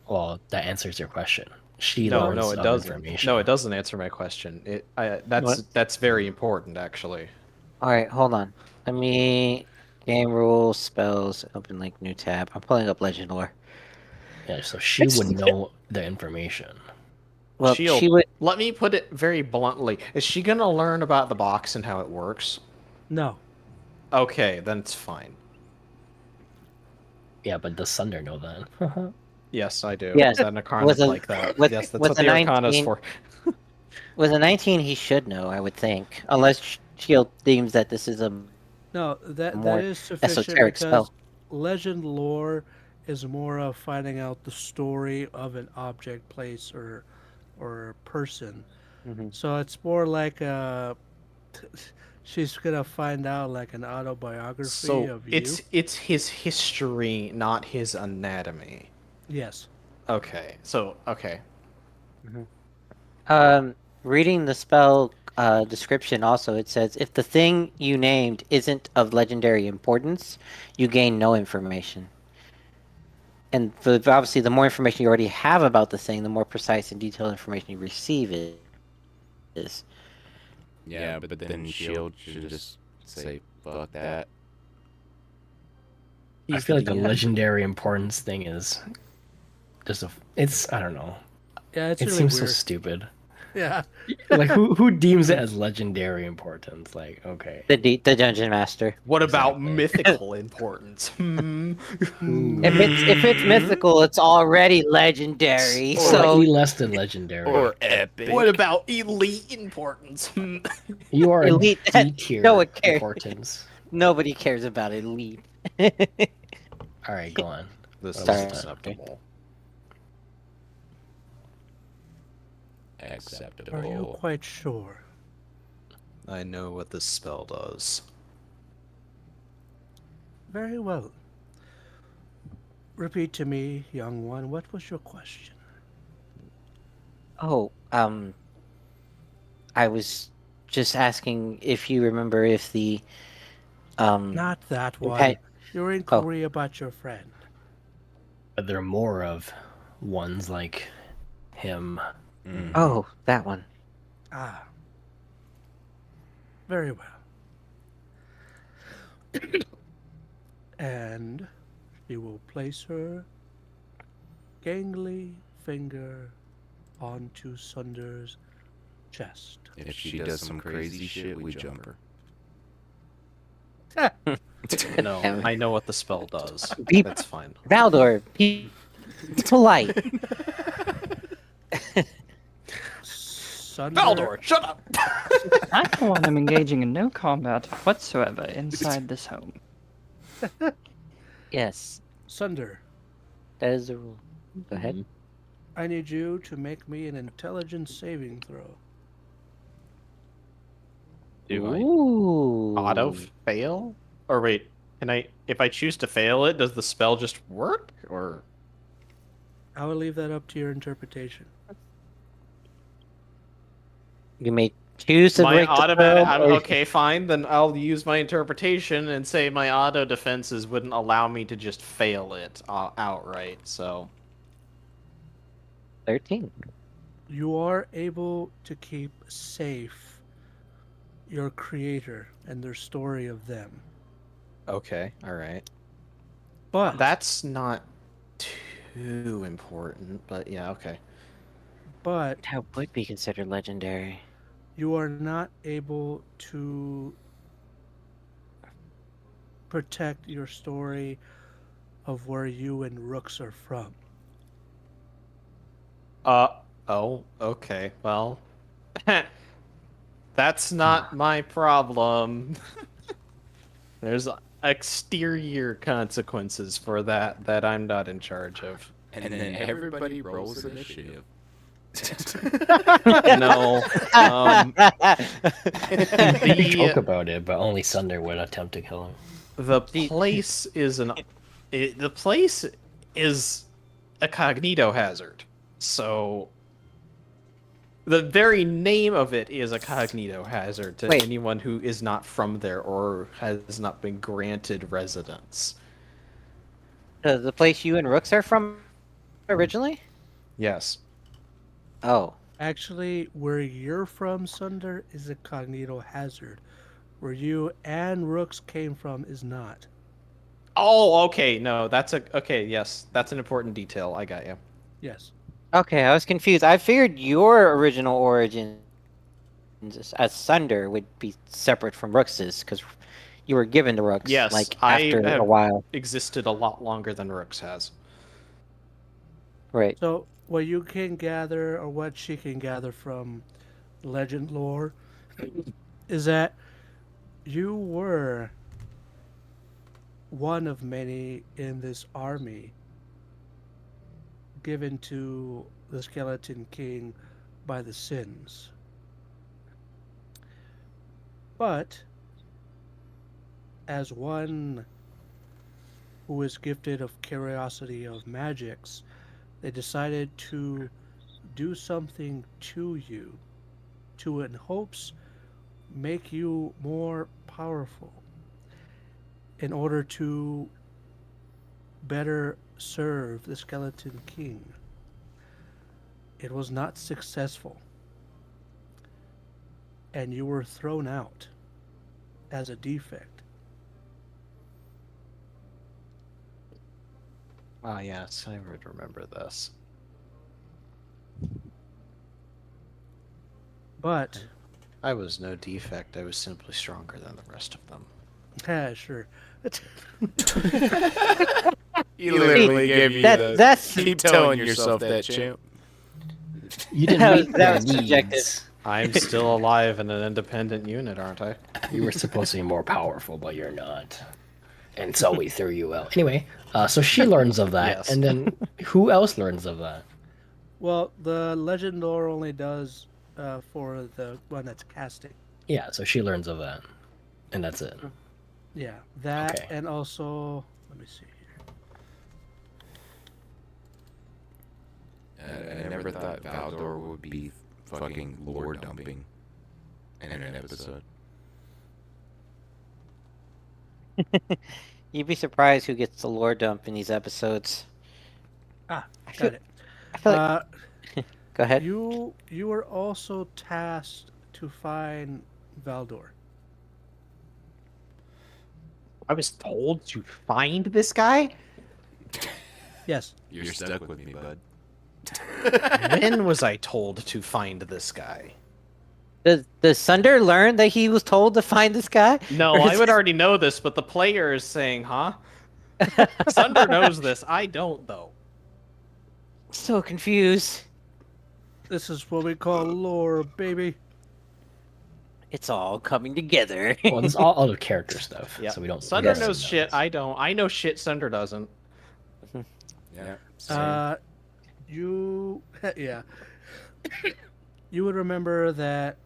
Well, that answers your question. She No, learns no, it of doesn't. information. No, it doesn't answer my question. That's very important, actually. Alright, hold on. Let me... Game rules, spells, open link, new tab. I'm pulling up Legend Lore. Yeah, so she would know the information. Well, Shield, she would... let me put it very bluntly. Is she gonna learn about the box and how it works? No. Okay, then it's fine. Yeah, but does Sunder know that? Yes, I do. Yes, An Arcana with a- like that. with- Yes, that's with what a the Arcana's 19 for. With a 19, he should know, I would think. Unless Shield deems that this is a... No, that More is sufficient esoteric because spell. Legend Lore is more of finding out the story of an object, place, or person. Mhm. So it's more like she's gonna find out like an autobiography So of you. it's his history, not his anatomy. Yes. Okay, so okay. Reading the spell description also, it says, if the thing you named isn't of legendary importance, you gain no information. And obviously, the more information you already have about the thing, the more precise and detailed information you receive is. Yeah, but then Shield should just say, fuck that. I feel like the Yeah. legendary importance thing is just I don't know. Yeah, it's It really seems weird. so stupid. Yeah. Like who deems it as legendary importance? Like, okay. The dungeon master. What about Exactly. mythical importance? If it's mythical, it's already legendary. Or So slightly less than legendary. Or epic. What about elite importance? You are Elite- a D tier no one cares. importance. nobody cares about elite. All right, go on. This is Sorry. acceptable. Acceptable. Are you quite sure? I know what this spell does. Very well. Repeat to me, young one, what was your question? Oh, I was just asking if you remember if the Not that one. okay. Your inquiry about your friend. But there are more of ones like him. Mhm. Oh, that one. Ah, Very well. And she will place her gangly finger onto Sunder's chest. If she does some crazy shit, we jump her. No, I know what the spell does. Be- That's fine. Valdor, be polite. Sunder, shut up! I, for one, am engaging in no combat whatsoever inside this home. Yes, Sunder, that is the rule. Go ahead. I need you to make me an intelligence saving throw. Do I Ooh. auto fail? Or wait, can I? If I choose to fail it, does the spell just work? Or I will leave that up to your interpretation. You may choose to my break the automatic? spell, or- Okay, fine. Then I'll use my interpretation and say my auto defenses wouldn't allow me to just fail it outright. So 13. You are able to keep safe your creator and their story of them. okay, all right. But That's not too important, but yeah, okay. but That would be considered legendary. you are not able to protect your story of where you and Rooks are from. Oh, okay. Well, that's not my problem. There's exterior consequences for that I'm not in charge of. And then everybody rolls initiative. No. We joke The about it, but only Sunder would attempt to kill him. the place is the place is a cognito hazard. So the very name of it is a cognito hazard to Wait. anyone who is not from there or has not been granted residence. The place you and Rooks are from originally? Yes. Oh. Actually, where you're from, Sunder, is a cognito hazard. Where you and Rooks came from is not. Oh, okay. No, that's okay. Yes, that's an important detail. I got you. Yes. Okay, I was confused. I figured your original origin as Sunder would be separate from Rooks's, because you were given to Rooks Yes, like I after a have- while. Existed a lot longer than Rooks has. Right. So, what you can gather, or what she can gather from legend lore, is that you were one of many in this army given to the Skeleton King by the Sins. But, as one who is gifted of curiosity of magics, they decided to do something to you to, in hopes, make you more powerful in order to better serve the Skeleton King. It was not successful, and you were thrown out as a defect. Ah, yes, I would remember this. But, I was no defect. I was simply stronger than the rest of them. sure. He literally gave you the. That's Keep telling yourself that, champ. You didn't That was- meet that their was subjective. needs. I'm still alive in an independent unit, aren't I? You were supposed to be more powerful, but you're not. And so we threw you out. Anyway, so she learns of that, Yes. and then who else learns of that? Well, the legend lore only does for the one that's casting. Yeah, so she learns of that, and that's it. Yeah, that, Okay. and also, let me see here. I never thought Valdor would be fucking lore dumping in an episode. You'd be surprised who gets the lore dump in these episodes. Ah, I feel- got it. I feel like... Uh, Go ahead. you were also tasked to find Valdor. I was told to find this guy? Yes. You're stuck with me, bud. When was I told to find this guy? Does Sunder learn that he was told to find this guy? No, Or I is would this- already know this, but the player is saying, huh? Sunder knows this. I don't, though. So confused. This is what we call lore, baby. It's all coming together. Well, it's all out of character stuff, Yeah. so we don't. Sunder we don't knows know shit. this. I don't. I know shit Sunder doesn't. Yeah. You, yeah. You would remember that,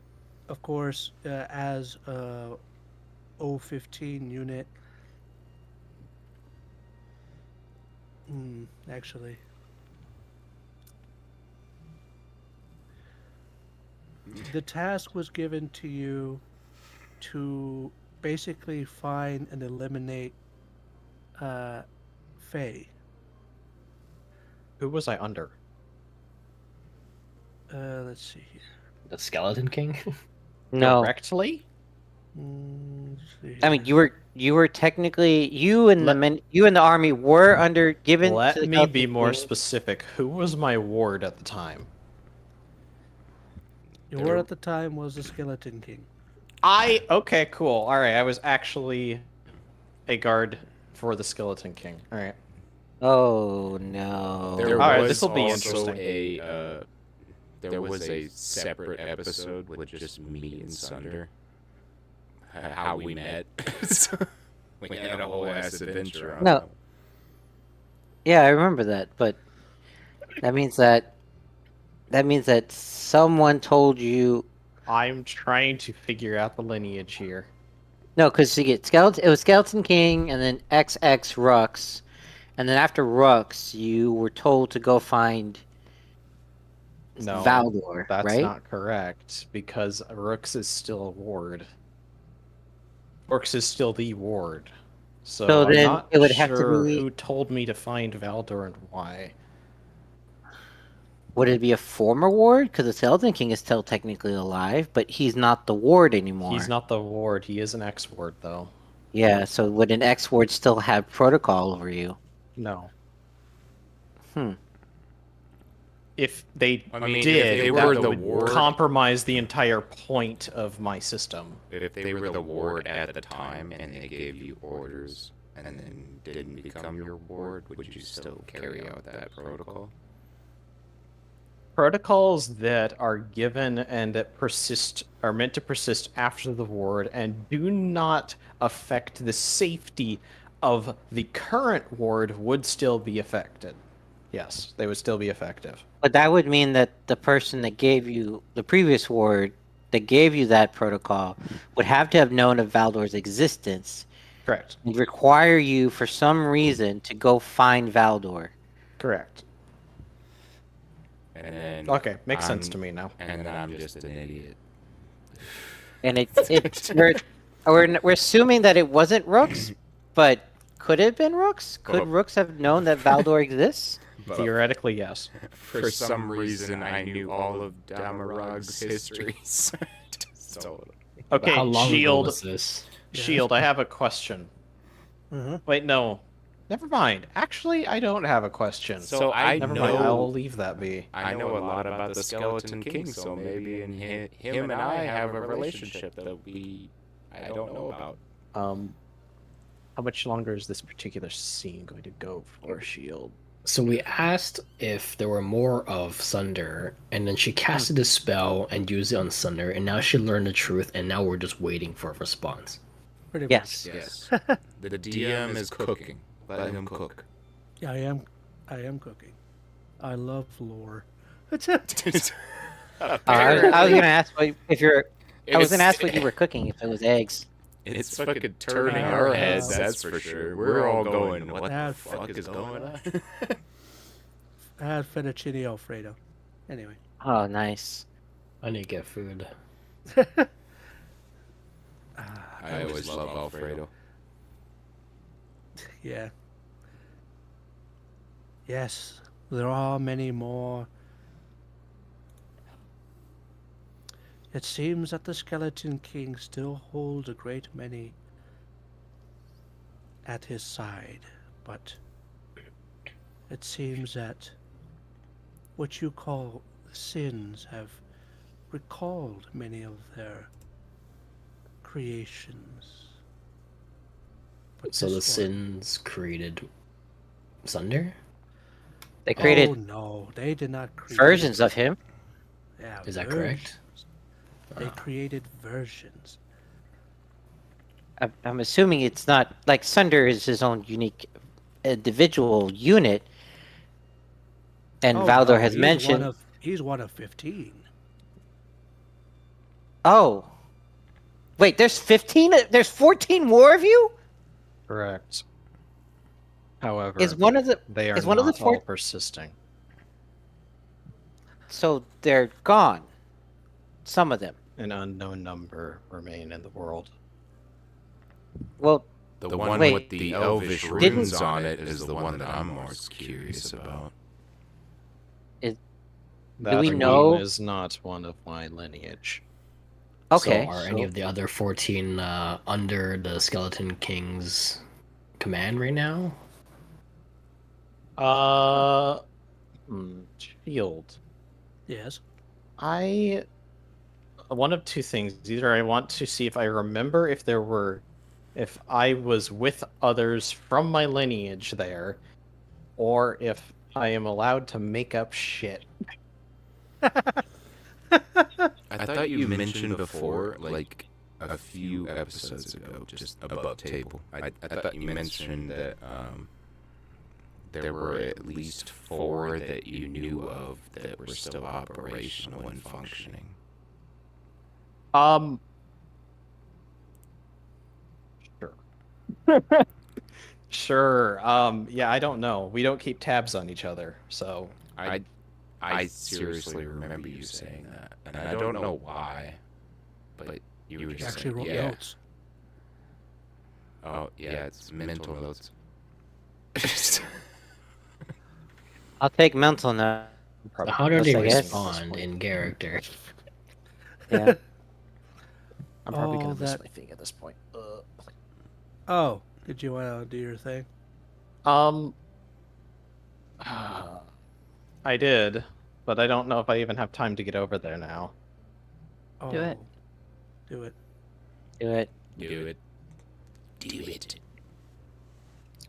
of course, as a O15 unit. Actually. The task was given to you to basically find and eliminate Faye. Who was I under? Let's see here. The Skeleton King. No, Directly? Let's see I mean here. you were technically you and the army were under given. Let to the me be Skeleton more King. specific. Who was my ward at the time? Your word at the time was the Skeleton King. Okay, cool. All right, I was actually a guard for the Skeleton King. All right. Oh no. There Alright, was this'll be also interesting. there was a separate episode with just me and Sunder. How we met. So, we had a whole ass adventure on No. that. Yeah, I remember that, but that means that someone told you. I'm trying to figure out the lineage here. No, because you get skeleton. It was Skeleton King, and then XX Rux, and then after Rux, you were told to go find No, Valdor, that's right? not correct because Rooks is still a ward. Rooks is still the ward. So, So I'm then not it would have to sure be- who told me to find Valdor and why. Would it be a former ward? Because the Skeleton King is still technically alive, but he's not the ward anymore. He's not the ward. He is an ex-ward, though. Yeah, so would an ex-ward still have protocol over you? No. Hmm. If they I mean, did, if they that were the would ward, compromise the entire point of my system. if they were the ward at the time and they gave you orders and then didn't become your ward, would you still carry out that protocol? Protocols that are given and that persist are meant to persist after the ward and do not affect the safety of the current ward would still be affected. Yes, they would still be effective. But that would mean that the person that gave you the previous ward that gave you that protocol would have to have known of Valdor's existence Correct. and require you for some reason to go find Valdor. Correct. And then Okay, makes sense I'm- to me now. And then I'm just an idiot. And it's we're assuming that it wasn't Rooks, but could it have been Rooks? Could Well- Rooks have known that Valdor exists? But Theoretically, yes. for some reason, I knew all of Damarog's histories. So, Okay, How long ago Shield. was this? Shield, I have a question. Mhm. Wait, no. Never mind. Actually, I don't have a question. so I Never mind. I know will leave that be. I know a lot about the Skeleton King, so maybe him and I have a relationship that I don't know about. How much longer is this particular scene going to go for, Shield? So we asked if there were more of Sunder, and then she casted a spell and used it on Sunder, and now she learned the truth, and now we're just waiting for a response. Pretty Yes. Yes. The DM is cooking. Let him cook. much. I am cooking. I love lore. I was gonna ask what if you're. I was gonna ask what you were cooking if it was eggs. It's fucking turning our heads, that's for sure. We're all going, what the fuck is going on? I had fettuccine alfredo. Anyway. Oh, nice. I need to get food. I always love Alfredo. Yeah. Yes, there are many more. It seems that the Skeleton King still holds a great many at his side, but it seems that what you call sins have recalled many of their creations. But So the this one- Sins created Sunder? They created Oh no, they did not create versions of him. Yeah, Is that correct? They created versions. I'm assuming it's not like Sunder is his own unique individual unit, and Oh, Valdor no, has mentioned. he's one of 15. Oh, wait, there's 15. There's 14 more of you. Correct. However, Is one of the they are is one of the not all four- persisting. so they're gone. Some of them. An unknown number remain in the world. Well, The one wait. with the elvish Didn't- runes on it is the one that I'm most curious about. That we one know- is not one of my lineage. okay. So are any of the other 14 under the Skeleton King's command right now? Shield. Yes. One of two things. Either I want to see if I remember if I was with others from my lineage there, or if I am allowed to make up shit. I thought you mentioned before, like a few episodes ago, just above table. I thought you mentioned that there were at least 4 that you knew of that were still operational and functioning. Sure. Sure. Yeah, I don't know. We don't keep tabs on each other, so I seriously remember you saying that, and I don't know why, but you were He just actually saying, wrote yeah. notes. Oh yeah, it's mental notes. I'll take mental note. So how do they I guess. respond in character? Yeah. I'm probably Oh, gonna miss that- my thing at this point. Oh, did you want to do your thing? I did, but I don't know if I even have time to get over there now. Oh, Do it. Do it. Do it. Do it. Do it.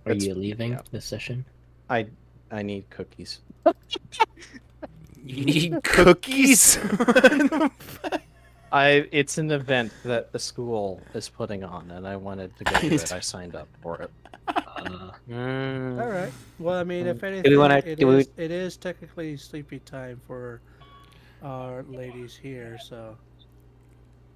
Are It's- you leaving yeah. this session? I need cookies. You need cookies. It's an event that the school is putting on, and I wanted to go to it. I signed up for it. Mm. All right. Well, I mean, if we anything, wanna- it do we- is- it is technically sleepy time for our ladies here, so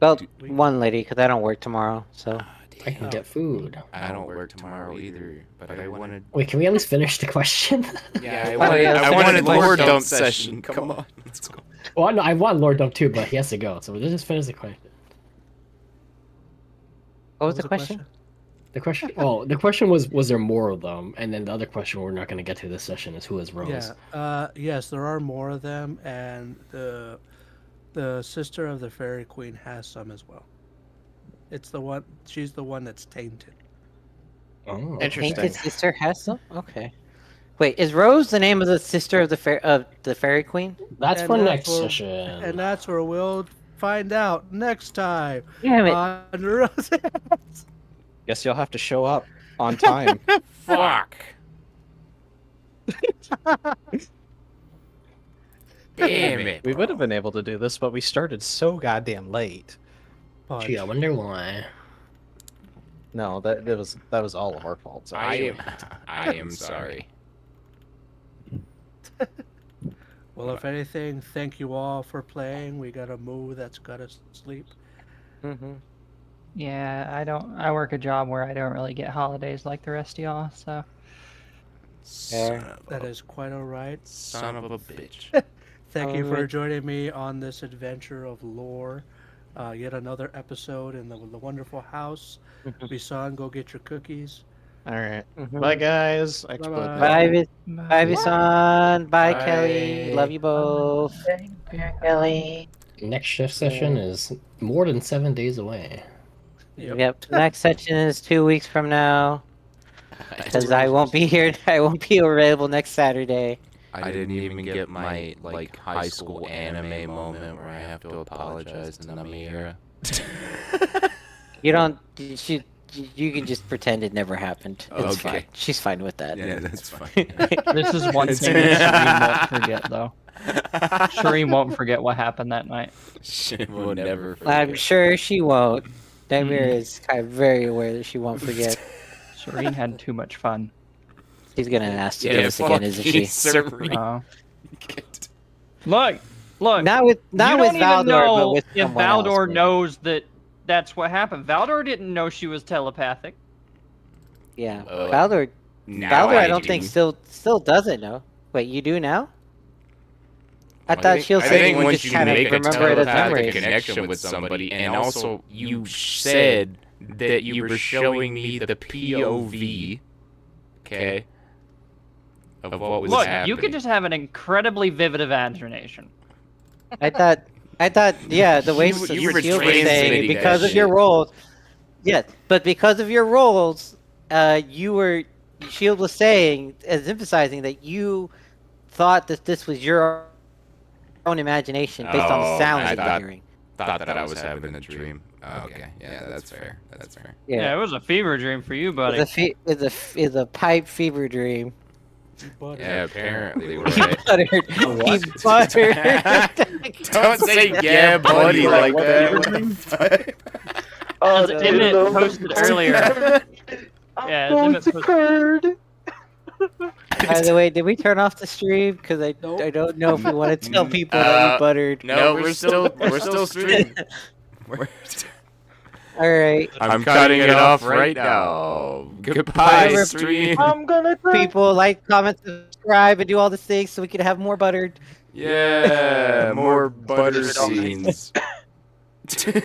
Well, We- one lady, because I don't work tomorrow. So I can get food. I don't work tomorrow either, but I wanted. Wait, can we at least finish the question? Yeah, I wanted- I wanted Lord Lord Dump session. Come on, let's go. Well, no, I want Lord Dump too, but he has to go, so let's just finish the question. what was the question? The question, oh, the question was there more of them? And then the other question we're not going to get to this session is who is Rose? Yeah. Yes, there are more of them, and the sister of the fairy queen has some as well. It's the one. She's the one that's tainted. Oh, Interesting. Painted sister has some. Okay. Wait, is Rose the name of the sister of the fairy queen? that's And for that's next where- session. And that's where we'll find out next time Damn it! on Rose. Guess you'll have to show up on time. Fuck. Damn it. We would have been able to do this, but we started so goddamn late. Gee, I wonder why. No, that was all of our faults. I actually. am sorry. Well, if anything, thank you all for playing. We got a moo that's got us sleep. Mm-hmm. Yeah, I work a job where I don't really get holidays like the rest of y'all, so Son of That a- is quite all right. son of a bitch. Thank you for Alright. joining me on this adventure of lore. Yet another episode in the wonderful house. Bisan, go get your cookies. All right. Mhm. Bye, guys. I exploded. Bye-bye. Bye, Visan. Bye, Bye. Kelly. Love you both. Kelly. Next shift session is more than 7 days away. Yep. Yep. Next session is 2 weeks from now. because I won't be here. I won't be available next Saturday. I didn't even get my like high school anime moment where I have to apologize to Namira. You don't. You can just pretend it never happened. It's Okay. fine. She's fine with that. Yeah, that's fine. This is one thing that Shireen won't forget, though. Shireen won't forget what happened that night. She will never forget. I'm sure she won't. Daimir is kind of very aware that she won't forget. Shireen had too much fun. She's gonna ask to Yeah, do this again, fuck isn't you, she? Serene. Look, Not with you Valdor, don't even but know with if someone else, Valdor maybe. knows that that's what happened. Valdor didn't know she was telepathic. Yeah, Uh, Valdor. Now Valdor, I don't think do. still doesn't know. Wait, you do now? I I thought think- Shield I said think you once just you kind of make a remember it as telepathic memories. connection with somebody, and also you said that you were showing me the POV, okay, of what was Look, happening. you could just have an incredibly vivid imagination. I thought, yeah, the way You were Shield was translating saying, that because of your shit. roles, yes, but because of your roles, Shield was saying, as emphasizing that you thought that this was your own imagination based on the Oh, sounds I that you're hearing. thought that I was having a dream. Oh, okay, yeah, that's fair. That's fair. Yeah, it was a fever dream for you, buddy. It's a pipe fever dream. Yeah, apparently, He right? buttered. He buttered. Don't say yeah, buddy, like that. Oh, Emmett posted earlier. Yeah, Emmett posted. By the way, did we turn off the stream? Because I don't know if we want to tell people that we buttered. No, we're still streaming. All right, I'm cutting it off right now. Goodbye, Whatever. stream. I'm gonna cry. people, like, comment, subscribe, and do all the things so we can have more buttered. Yeah, more butter scenes.